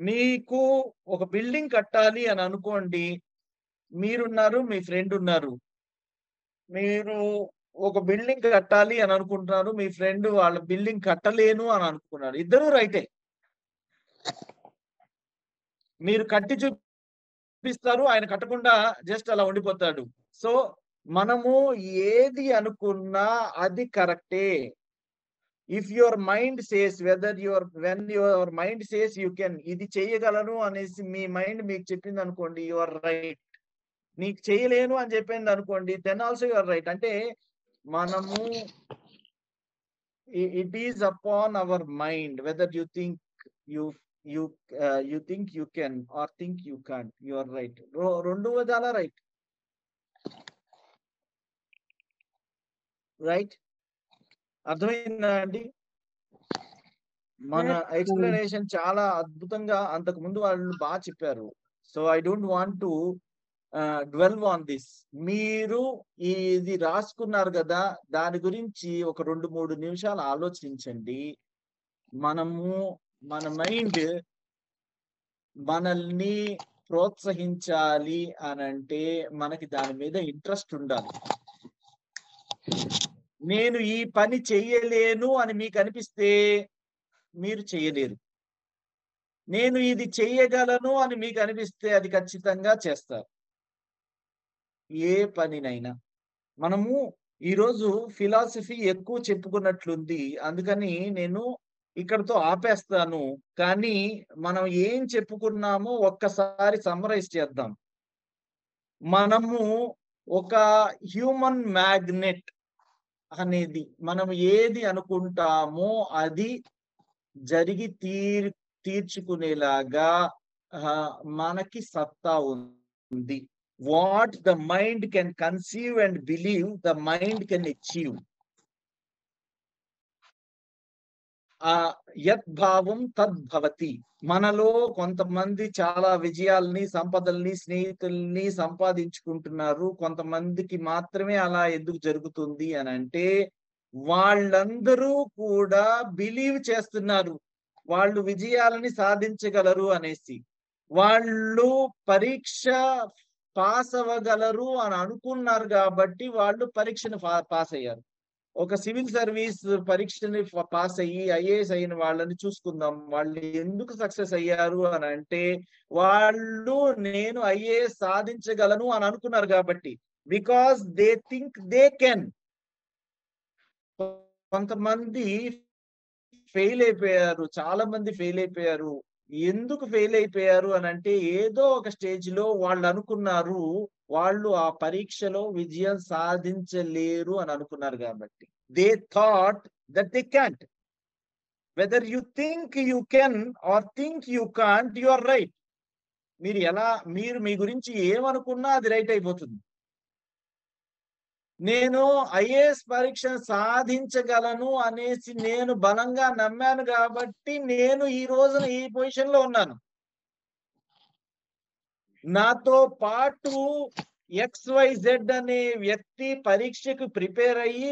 మీకు ఒక బిల్డింగ్ కట్టాలి అని అనుకోండి, మీరున్నారు, మీ ఫ్రెండ్ ఉన్నారు. మీరు ఒక బిల్డింగ్ కట్టాలి అని అనుకుంటున్నారు, మీ ఫ్రెండ్ వాళ్ళ బిల్డింగ్ కట్టలేను అని అనుకున్నారు. ఇద్దరు రైటే. మీరు కట్టి చూపిస్తారు, ఆయన కట్టకుండా జస్ట్ అలా ఉండిపోతాడు. సో మనము ఏది అనుకున్నా అది కరెక్టే. If your mind says when your mind says you can, ఇది చేయగలను అనేసి మీ మైండ్ మీకు చెప్పింది అనుకోండి, యు ఆర్ రైట్. నీకు చేయలేను అని చెప్పింది అనుకోండి, then also you are right. అంటే మనము it is upon our mind whether you think you think you can or think you can't, you are right. రెండు విధాలా రైట్. రైట్, అర్థమైందా అండి? మన ఎక్స్ప్లెనేషన్ చాలా అద్భుతంగా అంతకు ముందు వాళ్ళు బాగా చెప్పారు. So I don't want to dwell on this. మీరు ఇది రాసుకున్నారు కదా, దాని గురించి ఒక 2-3 నిమిషాలు ఆలోచించండి. మన మైండ్ మనల్ని ప్రోత్సహించాలి అని అంటే మనకి దాని మీద ఇంట్రెస్ట్ ఉండాలి. నేను ఈ పని చెయ్యలేను అని మీకు అనిపిస్తే మీరు చెయ్యలేరు. నేను ఇది చెయ్యగలను అని మీకు అనిపిస్తే అది ఖచ్చితంగా చేస్తారు. ఏ పనినైనా. మనము ఈరోజు ఫిలాసఫీ ఎక్కువ చెప్పుకున్నట్లుంది, అందుకని నేను ఇక్కడతో ఆపేస్తాను. కానీ మనం ఏం చెప్పుకున్నామో ఒక్కసారి సమ్మరైజ్ చేద్దాం. మనము ఒక హ్యూమన్ మ్యాగ్నెట్ అనేది, మనం ఏది అనుకుంటామో అది జరిగి తీర్చుకునేలాగా మనకి సత్తా ఉంది. What the mind can conceive and believe, the mind can achieve. యద్భావం తద్భవతి. మనలో కొంతమంది చాలా విజయాల్ని, సంపదల్ని, స్నేహితుల్ని సంపాదించుకుంటున్నారు. కొంతమందికి మాత్రమే అలా ఎందుకు జరుగుతుంది అని అంటే, వాళ్ళందరూ కూడా బిలీవ్ చేస్తున్నారు వాళ్ళు విజయాలని సాధించగలరు అనేసి. వాళ్ళు పరీక్ష పాస్ అవ్వగలరు అని అనుకున్నారు కాబట్టి వాళ్ళు పరీక్షను పాస్ అయ్యారు. ఒక సివిల్ సర్వీస్ పరీక్షని పాస్ అయ్యి ఐఏఎస్ అయిన వాళ్ళని చూసుకుందాం. వాళ్ళు ఎందుకు సక్సెస్ అయ్యారు అని అంటే, వాళ్ళు నేను ఐఏఎస్ సాధించగలను అని అనుకున్నారు కాబట్టి. Because they think they can. కొంతమంది ఫెయిల్ అయిపోయారు, చాలా మంది ఫెయిల్ అయిపోయారు. ఎందుకు ఫెయిల్ అయిపోయారు అని అంటే, ఏదో ఒక స్టేజ్ లో వాళ్ళు అనుకున్నారు వాళ్ళు ఆ పరీక్షలో విజయం సాధించలేరు అని అనుకున్నారు కాబట్టి. They thought that they can't. Whether you think you can or think you can't, you are right. మీరు మీ గురించి ఏమనుకున్నా అది రైట్ అయిపోతుంది. నేను ఐఏఎస్ పరీక్ష సాధించగలను అనేసి నేను బలంగా నమ్మాను కాబట్టి నేను ఈ రోజున ఈ పొజిషన్ లో ఉన్నాను. నాతో పాటు XYZ అనే వ్యక్తి పరీక్షకు ప్రిపేర్ అయ్యి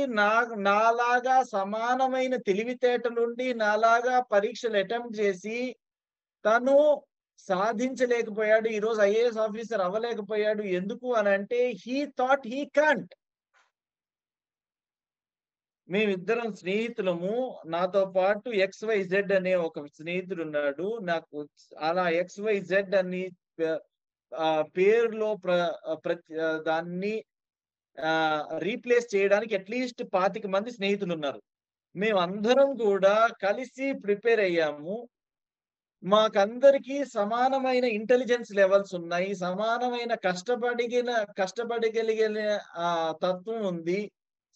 నాలాగా సమానమైన తెలివితేటలుండి నాలాగా పరీక్షలు అటెంప్ట్ చేసి తను సాధించలేకపోయాడు. ఈరోజు ఐఏఎస్ ఆఫీసర్ అవ్వలేకపోయాడు. ఎందుకు అని అంటే, హీ థాట్ హీ కాంట్. మేమిద్దరం స్నేహితులము. నాతో పాటు XYZ అనే ఒక స్నేహితుడు ఉన్నాడు. నాకు అలా XYZ అని పేరులో దాన్ని రీప్లేస్ చేయడానికి అట్లీస్ట్ 25 మంది స్నేహితులు ఉన్నారు. మేమందరం కూడా కలిసి ప్రిపేర్ అయ్యాము. మాకందరికి సమానమైన ఇంటెలిజెన్స్ లెవెల్స్ ఉన్నాయి, సమానమైన కష్టపడగలిగిన తత్వం ఉంది,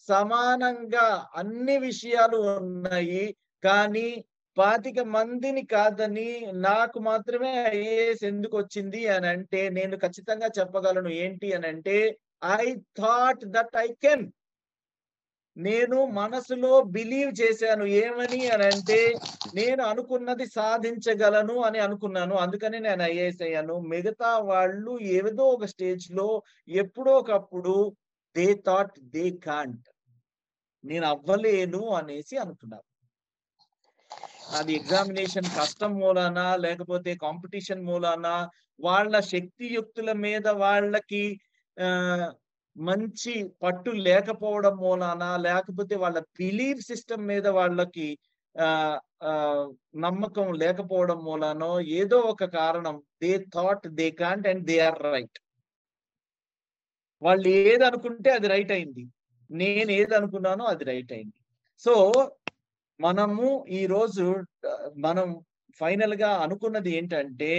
సమానంగా అన్ని విషయాలు ఉన్నాయి. కానీ 25 మందిని కాదని నాకు మాత్రమే ఐఏఎస్ ఎందుకు వచ్చింది అని అంటే, నేను ఖచ్చితంగా చెప్పగలను ఏంటి అని అంటే, I thought that I can. నేను మనసులో బిలీవ్ చేశాను. ఏమని అని అంటే, నేను అనుకున్నది సాధించగలను అని అనుకున్నాను. అందుకని నేను ఐఏఎస్ అయ్యాను. మిగతా వాళ్ళు ఏదో ఒక స్టేజ్ లో ఎప్పుడో ఒకప్పుడు దే థాట్ దే కాంట్, నేను అవ్వలేను అనేసి అనుకున్నారు. అది ఎగ్జామినేషన్ కష్టం మూలానా, లేకపోతే కాంపిటీషన్ మూలానా, వాళ్ళ శక్తియుక్తుల మీద వాళ్ళకి మంచి పట్టు లేకపోవడం మూలానా, లేకపోతే వాళ్ళ బిలీఫ్ సిస్టమ్ మీద వాళ్ళకి నమ్మకం లేకపోవడం మూలానో ఏదో ఒక కారణం, they thought they can't and they are right. వాళ్ళు ఏది అనుకుంటే అది రైట్ అయింది, నేను ఏది అనుకున్నానో అది రైట్ అయింది. సో మనము ఈరోజు మనం ఫైనల్ గా అనుకున్నది ఏంటంటే,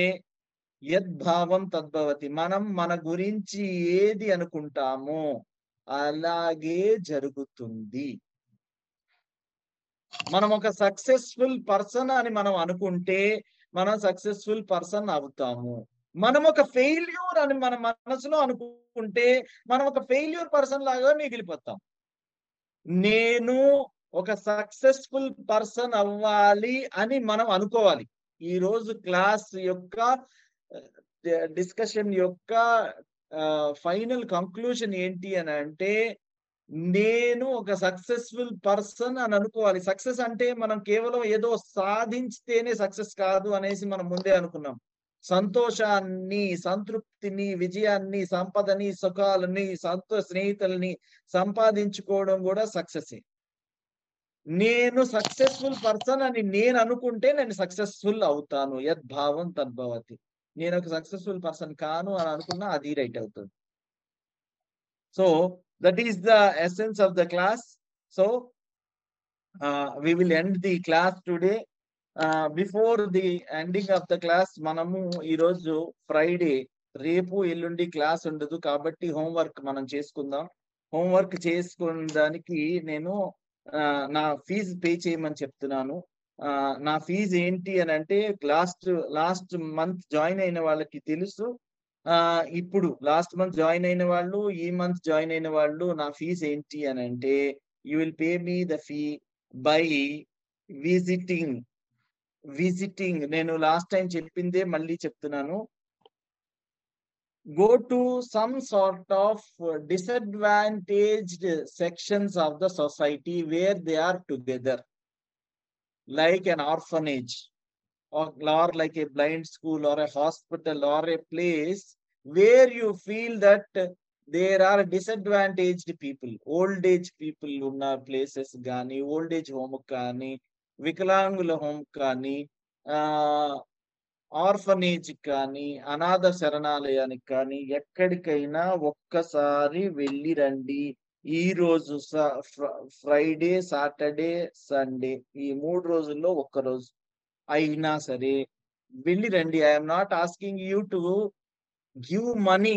యద్భావం తద్భవతి. మనం మన గురించి ఏది అనుకుంటామో అలాగే జరుగుతుంది. మనం ఒక సక్సెస్ఫుల్ పర్సన్ అని మనం అనుకుంటే మనం సక్సెస్ఫుల్ పర్సన్ అవుతాము. మనం ఒక ఫెయిల్యూర్ అని మన మనసులో అనుకుంటే మనం ఒక ఫెయిల్యూర్ పర్సన్ లాగా మిగిలిపోతాం. నేను ఒక సక్సెస్ఫుల్ పర్సన్ అవ్వాలి అని మనం అనుకోవాలి. ఈ రోజు క్లాస్ యొక్క డిస్కషన్ యొక్క ఫైనల్ కంక్లూజన్ ఏంటి అని అంటే, నేను ఒక సక్సెస్ఫుల్ పర్సన్ అని అనుకోవాలి. సక్సెస్ అంటే మనం కేవలం ఏదో సాధించితేనే సక్సెస్ కాదు అనేసి మనం ముందే అనుకున్నాం. సంతోషాన్ని, సంతృప్తిని, విజయాన్ని, సంపదని, సుఖాలని, స్నేహితులని సంపాదించుకోవడం కూడా సక్సెస్. నేను సక్సెస్ఫుల్ పర్సన్ అని నేను అనుకుంటే నేను సక్సెస్ఫుల్ అవుతాను. యద్భావం తద్భవతి. నేను ఒక సక్సెస్ఫుల్ పర్సన్ కాను అని అనుకున్నా అది రైట్ అవుతుంది. So that is the essence of the class. So we will end the class today. Before the ending of the class, మనము ఈరోజు ఫ్రైడే, రేపు ఎల్లుండి క్లాస్ ఉండదు కాబట్టి హోంవర్క్ మనం చేసుకుందాం. హోంవర్క్ చేసుకునే దానికి నేను నా ఫీజు పే చేయమని చెప్తున్నాను. నా ఫీజు ఏంటి అని అంటే లాస్ట్ మంత్ జాయిన్ అయిన వాళ్ళకి తెలుసు. ఇప్పుడు లాస్ట్ మంత్ జాయిన్ అయిన వాళ్ళు, ఈ మంత్ జాయిన్ అయిన వాళ్ళు నా ఫీజు ఏంటి అని అంటే, you will pay me the fee by visiting. నేను లాస్ట్ టైం చెప్పిందే మళ్ళీ చెప్తున్నాను. Go to some sort of disadvantaged sections of the society where they are together, like an orphanage or like a blind school or a hospital or a place where you feel that there are disadvantaged people, old age people unna places gaani, old age home gaani, వికలాంగుల home కానీ, orphanage కానీ, అనాథ శరణాలయానికి కానీ, ఎక్కడికైనా ఒక్కసారి వెళ్ళి రండి. ఈ రోజు ఫ్రైడే, సాటర్డే, సండే, ఈ 3 రోజుల్లో ఒక్కరోజు అయినా సరే వెళ్ళి రండి. I'm not asking you to give money,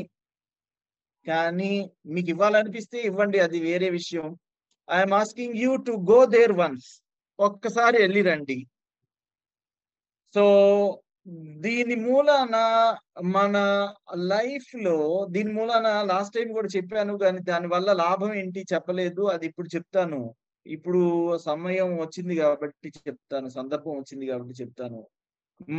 కానీ మీకు ఇవ్వాలనిపిస్తే ఇవ్వండి, అది వేరే విషయం. I'm asking you to go there once, ఒక్కసారి వెళ్ళి రండి. సో దీని మూలాన మన లైఫ్ లో, దీని మూలాన లాస్ట్ టైం కూడా చెప్పాను, కానీ దాని వల్ల లాభం ఏంటి చెప్పలేదు. అది ఇప్పుడు చెప్తాను. ఇప్పుడు సమయం వచ్చింది కాబట్టి చెప్తాను, సందర్భం వచ్చింది కాబట్టి చెప్తాను.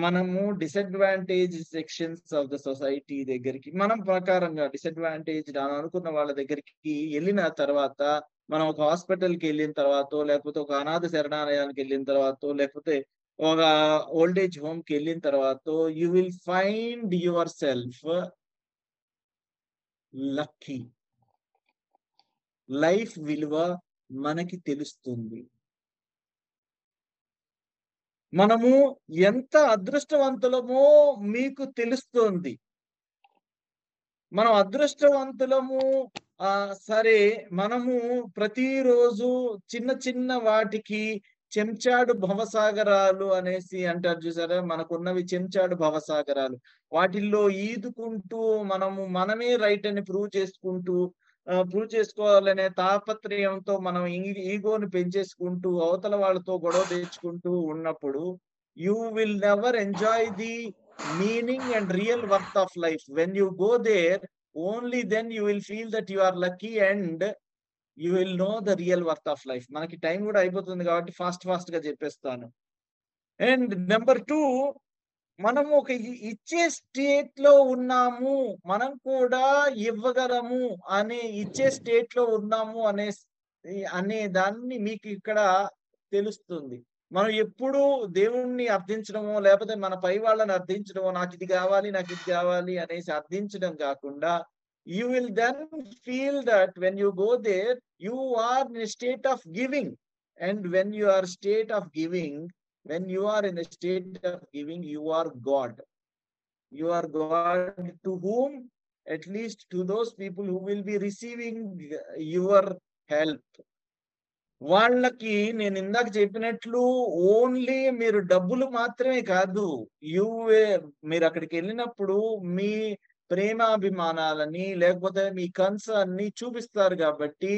మనము disadvantage sections of the society దగ్గరికి, మనం ప్రకారంగా డిసడ్వాంటేజ్ అనుకున్న వాళ్ళ దగ్గరికి వెళ్ళిన తర్వాత, మనం ఒక హాస్పిటల్కి వెళ్ళిన తర్వాత, లేకపోతే ఒక అనాథ శరణాలయానికి వెళ్ళిన తర్వాత, లేకపోతే ఒక ఓల్డ్ ఏజ్ హోమ్ కి వెళ్ళిన తర్వాత, you will find your self lucky. Life విలువ మనకి తెలుస్తుంది. మనము ఎంత అదృష్టవంతులమో మీకు తెలుస్తుంది. మనం అదృష్టవంతులము. సరే, మనము ప్రతిరోజు చిన్న చిన్న వాటికి చెంచాడు భవసాగరాలు అనేసి అంటారు చూసారా, మనకున్నవి చెంచాడు భవసాగరాలు. వాటిల్లో ఈదుకుంటూ మనమే రైట్ అని ప్రూవ్ చేసుకోవాలనే తాపత్రయంతో మనం ఈగోని పెంచేసుకుంటూ అవతల వాళ్ళతో గొడవ తెచ్చుకుంటూ ఉన్నప్పుడు, you will never enjoy the meaning and real worth of life. When you go there, only then you will feel that you are lucky and you will know the real worth of life. మనకి time కూడా అయిపోతుంది కాబట్టి fast గా చెప్పేస్తాను. And number 2, మనము ఒక ఇచ్చే state లో ఉన్నాము, మనం కూడా ఇవ్వగలము అనే ఇచ్చే స్టేట్ లో ఉన్నాము అనే దాన్ని మీకు ఇక్కడ తెలుస్తుంది. మనం ఎప్పుడు దేవుణ్ణి అర్థించడమో, లేకపోతే మన పై వాళ్ళని అర్థించడమో, నాకు ఇది కావాలి అనేసి అర్థించడం కాకుండా, you will then feel that when you go there, you are in a state of giving. And when you are in a state of giving, you are God. You are God to whom? At least to those people who will be receiving your help. వాళ్ళకి నేను ఇందాక చెప్పినట్లు only మీరు డబ్బులు మాత్రమే కాదు, మీరు అక్కడికి వెళ్ళినప్పుడు మీ ప్రేమాభిమానాలని, లేకపోతే మీ కన్సర్న్ ని చూపిస్తారు కాబట్టి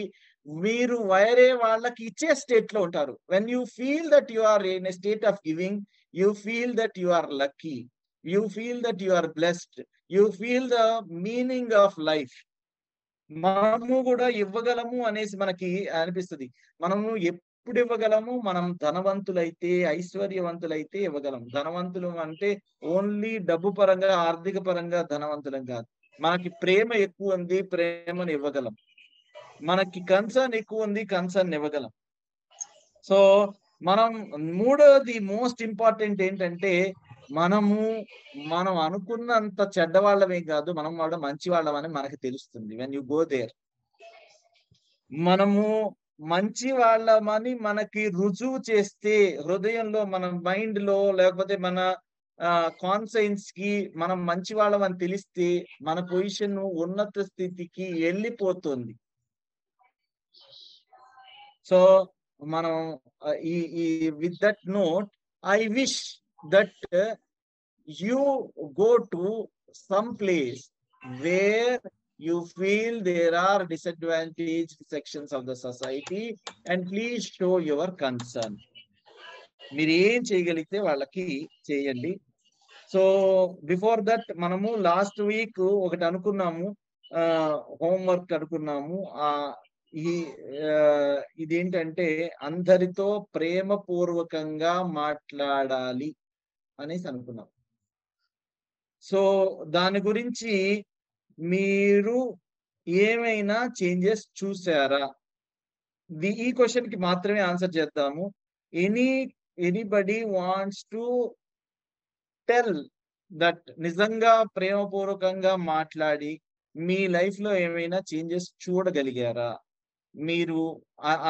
మీరు వేరే వాళ్ళకి ఇచ్చే స్టేట్ లో ఉంటారు. When you feel that you are in a state of giving, you feel that you are lucky, you feel that you are blessed, you feel the meaning of life. మనము కూడా ఇవ్వగలము అనేసి మనకి అనిపిస్తుంది. మనము ఎప్పుడు ఇవ్వగలము? మనం ధనవంతులైతే, ఐశ్వర్యవంతులైతే ఇవ్వగలం. ధనవంతులు అంటే ఓన్లీ డబ్బు పరంగా, ఆర్థిక పరంగా ధనవంతులం కాదు. మనకి ప్రేమ ఎక్కువ ఉంది, ప్రేమను ఇవ్వగలం. మనకి కన్సర్న్ ఎక్కువ ఉంది, కన్సర్న్ ఇవ్వగలం. సో మూడోది మోస్ట్ ఇంపార్టెంట్ ఏంటంటే, మనం అనుకున్నంత చెడ్డవాళ్ళమే కాదు, మనం వాళ్ళ మంచి వాళ్ళమని మనకి తెలుస్తుంది. వెన్ యు గో దేర్, మనము మంచి వాళ్ళమని మనకి రుజువు చేస్తే, హృదయంలో, మన మైండ్ లో, లేకపోతే మన కాన్సైన్స్ కి మనం మంచి వాళ్ళమని తెలిస్తే, మన పొజిషన్ ఉన్నత స్థితికి వెళ్ళిపోతుంది. సో మనం with that note, I wish that you go to some place where you feel there are disadvantaged sections of the society, and please show your concern. మీరు ఏం చేయగలిగితే వాళ్ళకి చేయండి. సో బిఫోర్ దట్ మనము లాస్ట్ వీక్ ఒకటి అనుకున్నాము, homework అనుకున్నాము. ఈ ఇదేంటంటే అందరితో ప్రేమపూర్వకంగా మాట్లాడాలి అనేసి అనుకున్నాం. సో దాని గురించి మీరు ఏమైనా చేంజెస్ చూసారా? ఈ క్వశ్చన్ కి మాత్రమే ఆన్సర్ చేద్దాము. Anybody wants to tell that నిజంగా ప్రేమపూర్వకంగా మాట్లాడి మీ లైఫ్ లో ఏమైనా చేంజెస్ చూడగలిగారా? మీరు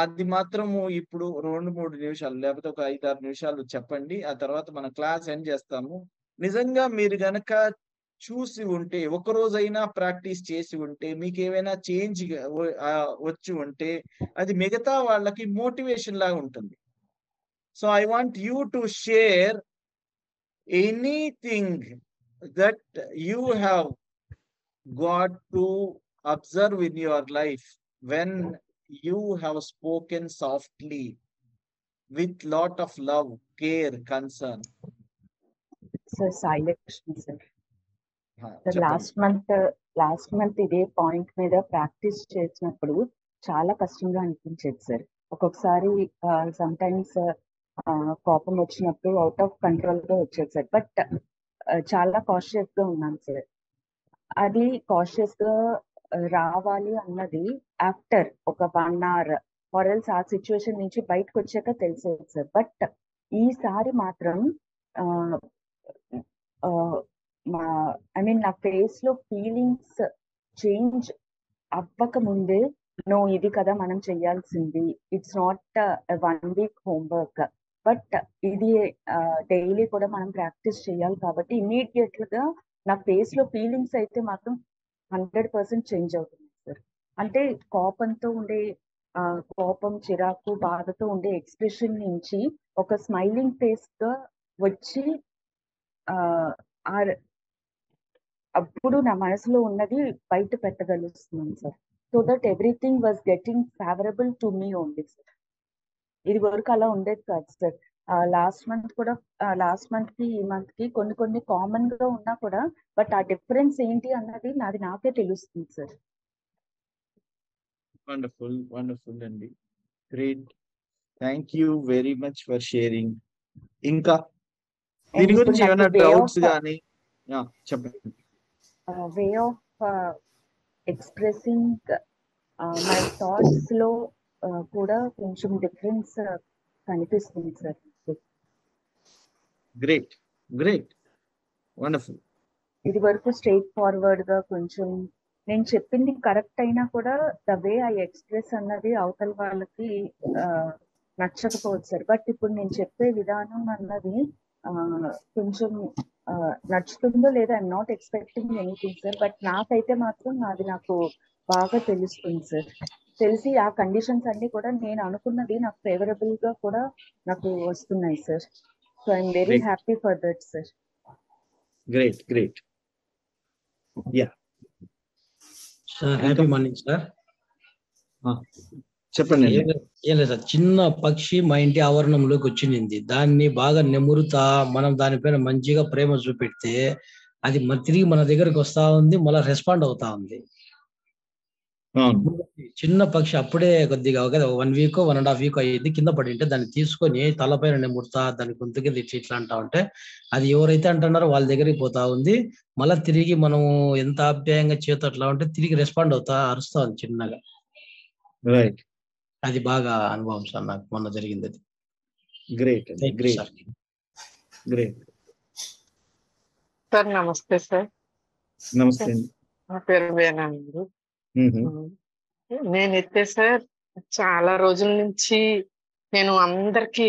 అది మాత్రము ఇప్పుడు 2-3 నిమిషాలు లేకపోతే ఒక 5-6 నిమిషాలు చెప్పండి. ఆ తర్వాత మన క్లాస్ ఎండ్ చేస్తాము. నిజంగా మీరు గనక చూసి ఉంటే, ఒక రోజైనా ప్రాక్టీస్ చేసి ఉంటే, మీకు ఏమైనా చేంజ్ వచ్చి ఉంటే అది మిగతా వాళ్ళకి మోటివేషన్ లాగా ఉంటుంది. So I want you to share anything that you have got to observe in your life when you have spoken softly with lot of love, care, concern. Sir, silence, sir. Last month ఇదే point మీద practice చేసినప్పుడు చాలా కష్టంగా అనిపించేది sir. ఒక్కొక్కసారి some times కోపం వచ్చినప్పుడు out of control గా వచ్చేది సార్. బట్ చాలా కాషియస్ గా ఉన్నాను సార్. అది కాషియస్ గా రావాలి అన్నది ఆఫ్టర్ ఒక 1 hour ఆర్ఎల్స్ ఆ సిచ్యువేషన్ నుంచి బయటకు వచ్చాక తెలిసేది సార్. బట్ ఈసారి మాత్రం నా ఫేస్ లో ఫీలింగ్స్ చేంజ్ అవ్వక ముందే నో ఇది కదా మనం చెయ్యాల్సింది, it's not 1 week homework, but ఇది డైలీ కూడా మనం ప్రాక్టీస్ చేయాలి కాబట్టి ఇమీడియట్ గా నా ఫేస్ లో ఫీలింగ్స్ అయితే మాత్రం 100% చేంజ్ అవుతుంది సార్. అంటే కోపంతో ఉండే కోపం, చిరాకు, బాధతో ఉండే ఎక్స్ప్రెషన్ నుంచి ఒక స్మైలింగ్ ఫేస్ గా వచ్చి అప్పుడు నా మనసులో ఉన్నది బయట పెట్టగలుగుతున్నాను sir. So that everything was getting favourable to me only sir. ఇది వరకు అలా ఉండేది కాదు సార్. లాస్ట్ మంత్ కి ఈ మంత్ కి కొన్ని కామన్ గా ఉన్నా కూడా బట్ ఆ డిఫరెన్స్ ఏంటి అన్నది నాకే తెలుస్తుంది సార్. వండర్ఫుల్, వండర్ఫుల్ అండి. Great, thank you very much for sharing. ఇంకా దీని గురించి ఏమైనా డౌట్స్ కానీ చెప్పండి. Way of expressing my thoughts లో కూడా కొంచెం డిఫరెన్స్ కనిపిస్తుంది సార్. Great, great, wonderful. ఇది వరకు స్ట్రైట్ ఫార్వర్డ్ గా కొంచెం నేను చెప్పింది కరెక్ట్ అయినా కూడా ద వే ఐ ఎక్స్ప్రెస్ అన్నది అవతల వాళ్ళకి నచ్చకపోవచ్చు సార్. బట్ ఇప్పుడు నేను చెప్పే విధానం అన్నది కొంచెం నచ్చుతుందో లేదో I'm not expecting anything sir. But నాకైతే మాత్రం అది నాకు బాగా తెలుస్తుంది సార్. తెలిసి ఆ కండిషన్స్ అన్ని కూడా నేను అనుకున్నది నాకు ఫేవరబుల్ గా కూడా నాకు వస్తున్నాయి sir. So I'm very happy for that sir. Great, great. Yeah sir, happy morning sir. చెప్పండి. ఏం లేదు సార్, చిన్న పక్షి మా ఇంటి ఆవరణంలోకి వచ్చింది. దాన్ని బాగా నెమురుతా మనం దానిపైన మంచిగా ప్రేమ చూపెడితే అది తిరిగి మన దగ్గరకు వస్తా ఉంది, మళ్ళీ రెస్పాండ్ అవుతా ఉంది. చిన్న పక్షి అప్పుడే కొద్దిగా 1 week 1.5 week అయ్యింది కింద పడి ఉంటే దాన్ని తీసుకొని తలపైన నెమురుతా దాని గొంతు కింద ఇట్లా అంటా ఉంటే అది ఎవరైతే అంటున్నారో వాళ్ళ దగ్గరికి పోతా ఉంది. మళ్ళీ తిరిగి మనం ఎంత ఆప్యాయంగా చేత అట్లా ఉంటే తిరిగి రెస్పాండ్ అవుతా అరుస్తా ఉంది చిన్నగా. రైట్, అది బాగా అనుభవం సార్ నాకు మొన్న జరిగింది అది. Great, great, great. సార్ నమస్తే సార్. నమస్తే. నా పేరు వేణానండి. నేనైతే సార్ చాలా రోజుల నుంచి నేను అందరికి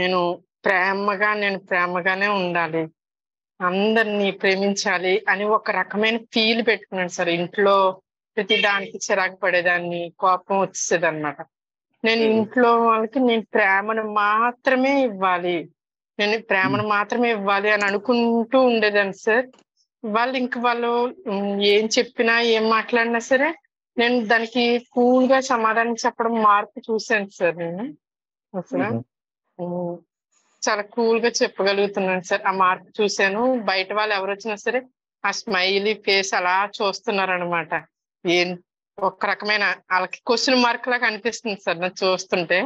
నేను ప్రేమగానే ఉండాలి, అందరినీ ప్రేమించాలి అని ఒక రకమైన ఫీల్ పెట్టుకున్నాను సార్. ఇంట్లో ప్రతి దానికి చిరాకు పడేదాన్ని, కోపం వచ్చేది అనమాట. నేను ఇంట్లో వాళ్ళకి నేను ప్రేమను మాత్రమే ఇవ్వాలి అని అనుకుంటూ ఉండేదాన్ని సార్. వాళ్ళు ఏం చెప్పినా ఏం మాట్లాడినా సరే నేను దానికి కూల్ గా సమాధానం చెప్పడం మార్పు చూశాను సార్. నేను అసలు చాలా కూల్ గా చెప్పగలుగుతున్నాను సార్. ఆ మార్పు చూశాను. బయట వాళ్ళు ఎవరు వచ్చినా సరే ఆ స్మైలీ ఫేస్ అలా చూస్తున్నారు అనమాట. ఏం ఒక రకమైన వాళ్ళకి క్వశ్చన్ మార్క్ లాగా అనిపిస్తుంది సార్ నాకు చూస్తుంటే.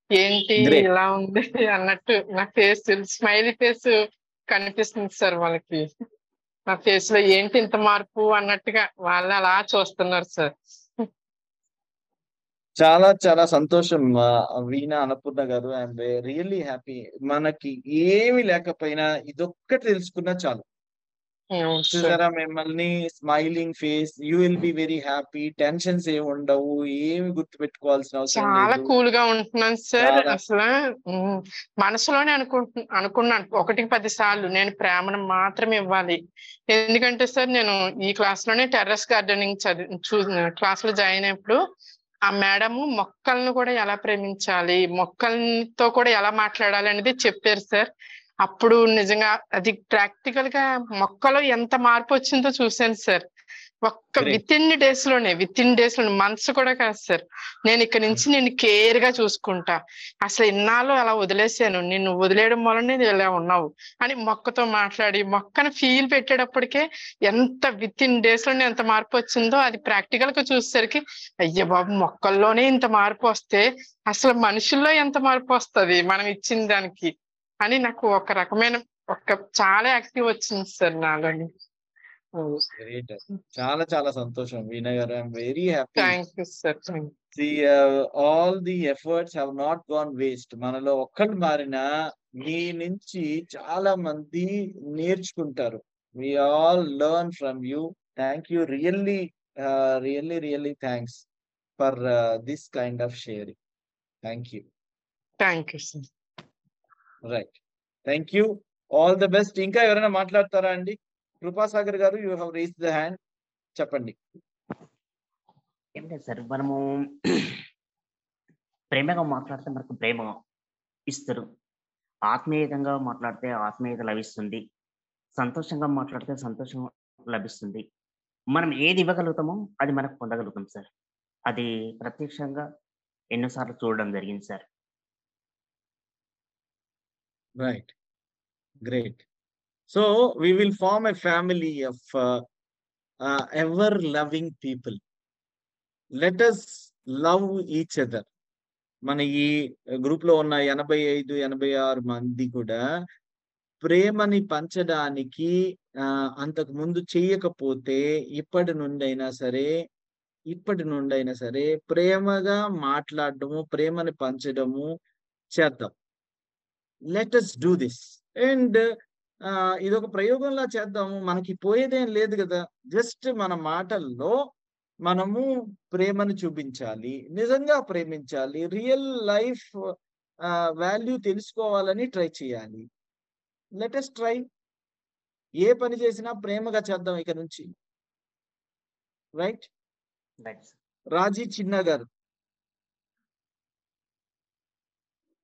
ఏంటి గ్రేట్. ఇలా ఉంది అన్నట్టు నా ఫేస్ స్మైలీ ఫేస్ కనిపిస్తుంది సార్ వాళ్ళకి. నా ఫేస్ లో ఏంటి ఇంత మార్పు అన్నట్టుగా వాళ్ళు అలా చూస్తున్నారు సార్. చాలా చాలా సంతోషం వీణ, అన్నపూర్ణ గారు. I'm really happy. మనకి ఏమి లేకపోయినా ఇదొక్కటి తెలుసుకున్నా చాలు. అవును సార్. చూసారా, మిమ్మల్ని smiling face, you will be very happy. Tensions ఏమి ఉండవు, ఏమి గుర్తు పెట్టుకోవాల్సిన అవసరం చాలా లేదు. కూల్ గా ఉంటున్నాను సార్. చాలా అసలు మనసులోనే అనుకున్నాను 1-10 సార్లు నేను ప్రేమను మాత్రమే ఇవ్వాలి. ఎందుకంటే సార్ నేను ఈ క్లాస్ లోనే టెర్రస్ గార్డెనింగ్ క్లాస్ లో జాయిన్ అయినప్పుడు ఆ మేడము మొక్కలను కూడా ఎలా ప్రేమించాలి, మొక్కలతో కూడా ఎలా మాట్లాడాలి అనేది చెప్పారు సార్. అప్పుడు నిజంగా అది ప్రాక్టికల్ గా మొక్కలో ఎంత మార్పు వచ్చిందో చూశాను సార్. ఒక్క గ్రేట్. విత్ ఇన్ డేస్ లోనే మంత్స్ కూడా కాదు సార్. నేను ఇక్కడ నుంచి నేను కేర్ గా చూసుకుంటా. అసలు ఇన్నాళ్ళు అలా వదిలేసాను, నిన్ను వదిలేయడం వల్లనే ఇలా ఉన్నావు అని మొక్కతో మాట్లాడి మొక్కను ఫీల్ పెట్టేటప్పటికే ఎంత విత్ ఇన్ డేస్ లోనే ఎంత మార్పు వచ్చిందో అది ప్రాక్టికల్ గా చూసేసరికి అయ్య బాబు, మొక్కల్లోనే ఇంత మార్పు వస్తే అసలు మనుషుల్లో ఎంత మార్పు వస్తుంది మనం ఇచ్చిన దానికి అని నాకు ఒక రకమైన చాలా యాక్టివ్ వచ్చింది సార్ నాలోని. గ్రేట్. చాలా చాలా సంతోషం వీణ గారు. I'm very happy. Thank you sir. All the efforts have not gone waste. మనలో ఒక్కళ్ళు మారినా మీ నుంచి చాలా మంది నేర్చుకుంటారు. We all learn from you. Thank you. Really really thanks for this kind of sharing. Thank you. Thank you sir. Right. Thank you. All the best. ఇంకా ఎవరైనా మాట్లాడతారా అండి? కృపాసాగర్ గారు, you have raised the hand. చెప్పండి. ఏం లేదు sir, మనము ప్రేమగా మాట్లాడితే మనకు ప్రేమ ఇస్తారు, ఆత్మీయంగా మాట్లాడితే ఆత్మీయత లభిస్తుంది, సంతోషంగా మాట్లాడితే సంతోషం లభిస్తుంది. మనం ఏది ఇవ్వగలుగుతామో అది మనకు పొందగలుగుతాం సార్. అది ప్రత్యక్షంగా ఎన్నోసార్లు చూడడం జరిగింది sir. Right. Great. So we will form a family of ever loving people. Let us love each other. మన ఈ గ్రూప్ లో ఉన్న 85-86 మంది కూడా ప్రేమని పంచడానికి అంతకు ముందు చెయ్యకపోతే ఇప్పటి నుండైనా సరే ప్రేమగా మాట్లాడటము, ప్రేమని పంచడము చేద్దాం. Let us do this. And ఇదొక ప్రయోగంలా చేద్దాము. మనకి పోయేదేం లేదు కదా. జస్ట్ మన మాటల్లో మనము ప్రేమను చూపించాలి, నిజంగా ప్రేమించాలి, రియల్ లైఫ్ వాల్యూ తెలుసుకోవాలని ట్రై చేయాలి. Let us try. ఏ పని చేసినా ప్రేమగా చేద్దాం ఇక నుంచి. రైట్. రాజీ చిన్న గారు,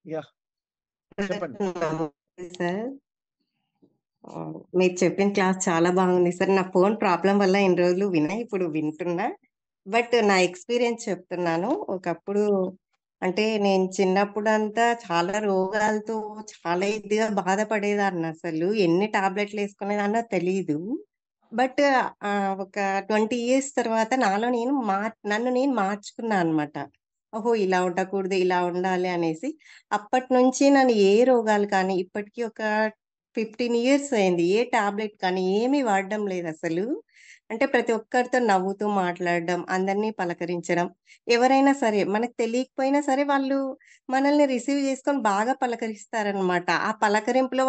యా చెప్పండి. సార్, మీరు చెప్పిన క్లాస్ చాలా బాగుంది సార్. నా ఫోన్ ప్రాబ్లం వల్ల ఇన్ని రోజులు ఇప్పుడు వింటున్నా. బట్ నా ఎక్స్పీరియన్స్ చెప్తున్నాను. ఒకప్పుడు అంటే నేను చిన్నప్పుడు అంతా చాలా రోగాలతో చాలా ఇదిగా బాధపడేదాన్ని. అసలు ఎన్ని టాబ్లెట్లు వేసుకునేదాన్నో తెలియదు. బట్ ఒక 20 years తర్వాత నాలో నన్ను నేను మార్చుకున్నా అనమాట. ఓహో, ఇలా ఉండకూడదు, ఇలా ఉండాలి అనేసి. అప్పటి నుంచి నన్ను ఏ రోగాలు కానీ, ఇప్పటికీ ఒక 15 years అయింది, ఏ టాబ్లెట్ కానీ ఏమీ వాడడం లేదు అసలు. అంటే ప్రతి ఒక్కరితో నవ్వుతూ మాట్లాడడం, అందరినీ పలకరించడం. ఎవరైనా సరే మనకు తెలియకపోయినా సరే వాళ్ళు మనల్ని రిసీవ్ చేసుకొని బాగా పలకరిస్తారనమాట. ఆ పలకరింపులో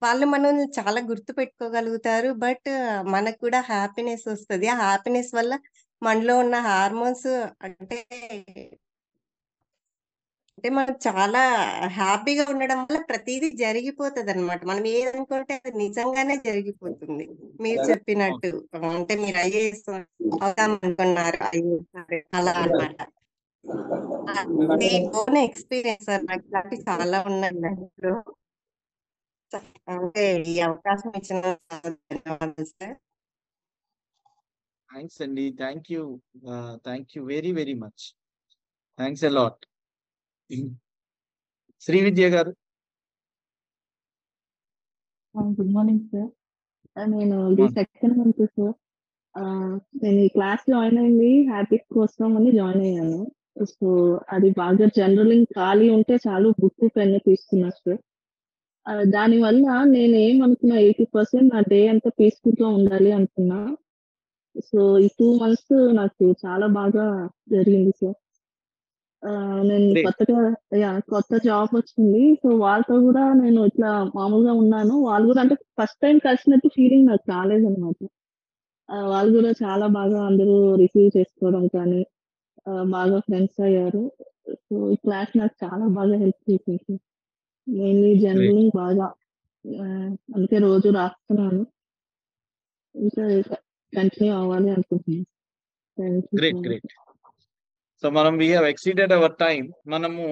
వాళ్ళు మనల్ని చాలా గుర్తు పెట్టుకోగలుగుతారు. బట్ మనకు కూడా హ్యాపీనెస్ వస్తది. ఆ హ్యాపీనెస్ వల్ల మనలో ఉన్న హార్మోన్స్ అంటే మనం చాలా హ్యాపీగా ఉండడం వల్ల ప్రతిదీ జరిగిపోతదనమాట. మనం ఏదనుకుంటే అది నిజంగానే జరిగిపోతుంది. మీరు చెప్పినట్టు అంటే మీరు IAS అవుదాం అనుకున్నారు, IAS అలా అన్నమాట. అది ఓన్ ఎక్స్పీరియన్స్ సార్. నాకు ఇలాంటివి చాలా ఉన్నాయి లైఫ్‌లో. అంటే ఈ అవకాశం ఇచ్చిన ధన్యవాదాలు సార్. థ్యాంక్స్ అండి. Thank you very very much. Thanks a lot. Shri Vidya గారు, గుడ్ మార్నింగ్ సార్. నేను ఇది సెకండ్ మంత్ సార్. నేను ఈ క్లాస్ జాయిన్ అయింది హ్యాబిట్ కోసం అని జాయిన్ అయ్యాను. సో అది బాగా జనరలింగ్ ఖాళీ ఉంటే చాలు బుక్ పెన్ తీసుకున్నా సార్. దానివల్ల నేను ఏమనుకున్నా 80% నా డే అంతా పీస్ఫుల్ గా ఉండాలి అనుకున్నా. సో ఈ 2 months నాకు చాలా బాగా జరిగింది సార్. నేను కొత్త జాబ్ వచ్చింది. సో వాళ్ళతో కూడా నేను ఇట్లా మామూలుగా ఉన్నాను. వాళ్ళు కూడా అంటే ఫస్ట్ టైం కలిసినట్టు ఫీలింగ్ నాకు రాలేదన్నమాట. వాళ్ళు కూడా చాలా బాగా అందరూ రిసీవ్ చేసుకోవడం కానీ బాగా ఫ్రెండ్స్ అయ్యారు. సో ఈ క్లాస్ నాకు చాలా బాగా హెల్ప్ చేసింది సార్. మెయిన్లీ జనరలింగ్ బాగా అందుకే రోజు రాస్తున్నాను. ఇంకా కంటిన్యూ అవ్వాలి అనుకుంటున్నాను. Thank you great great. So మనం we have exceeded our time. మనము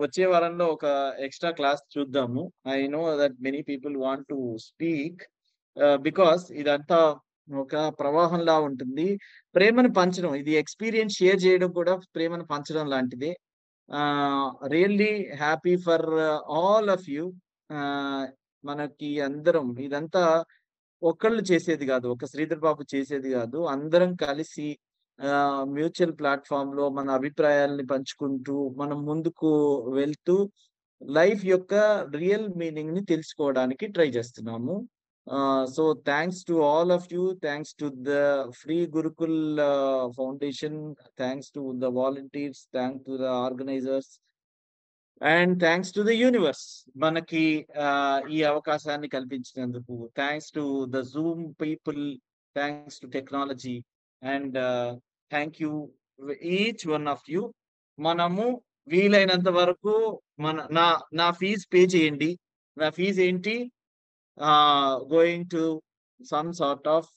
వచ్చే వారంలో ఒక ఎక్స్ట్రా క్లాస్ చూద్దాము. I know that many people want to speak because ఇదంతా ఒక ప్రవాహంలా ఉంటుంది. ప్రేమను పంచడం, ఇది ఎక్స్పీరియన్స్ షేర్ చేయడం కూడా ప్రేమను పంచడం లాంటిదే. Really happy for all of you. మనకి అందరం ఇదంతా ఒకళ్ళు చేసేది కాదు, ఒక శ్రీధర్ బాబు చేసేది కాదు. అందరం కలిసి మ్యూచువల్ ప్లాట్ఫామ్ లో మన అభిప్రాయాలని పంచుకుంటూ మనం ముందుకు వెళ్తూ లైఫ్ యొక్క రియల్ మీనింగ్ ని తెలుసుకోవడానికి ట్రై చేస్తున్నాము. So thanks to all of you, thanks to the free Gurukul foundation, thanks to the volunteers, thanks to the organisers and thanks to the universe మనకి ఈ అవకాశాన్ని కల్పించినందుకు. Thanks to the Zoom people, thanks to technology and thank you each one of you. మనము వీలైనంత వరకు నా fee pay చేయండి. నా ఫీజు ఏంటి? Going to some sort of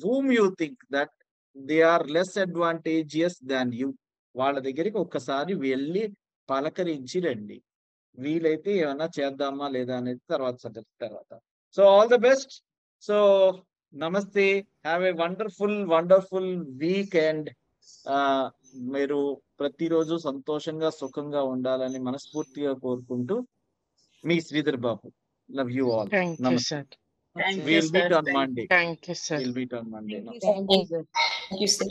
whom you think that they are less advantageous than you. వాళ్ళ దగ్గరికి ఒక్కసారి వెళ్ళి పలకరించి రండి. వీలైతే ఏమన్నా చేద్దామా లేదా అనేది తర్వాత. So all the best. So namaste, have a wonderful week and మీరు ప్రతిరోజు సంతోషంగా సుఖంగా ఉండాలని మనస్ఫూర్తిగా కోరుకుంటూ మీ Sridhar Babu. Love you all. Namaste. We'll meet on Monday. Thank you, sir. We'll meet on Monday. Thank you, sir.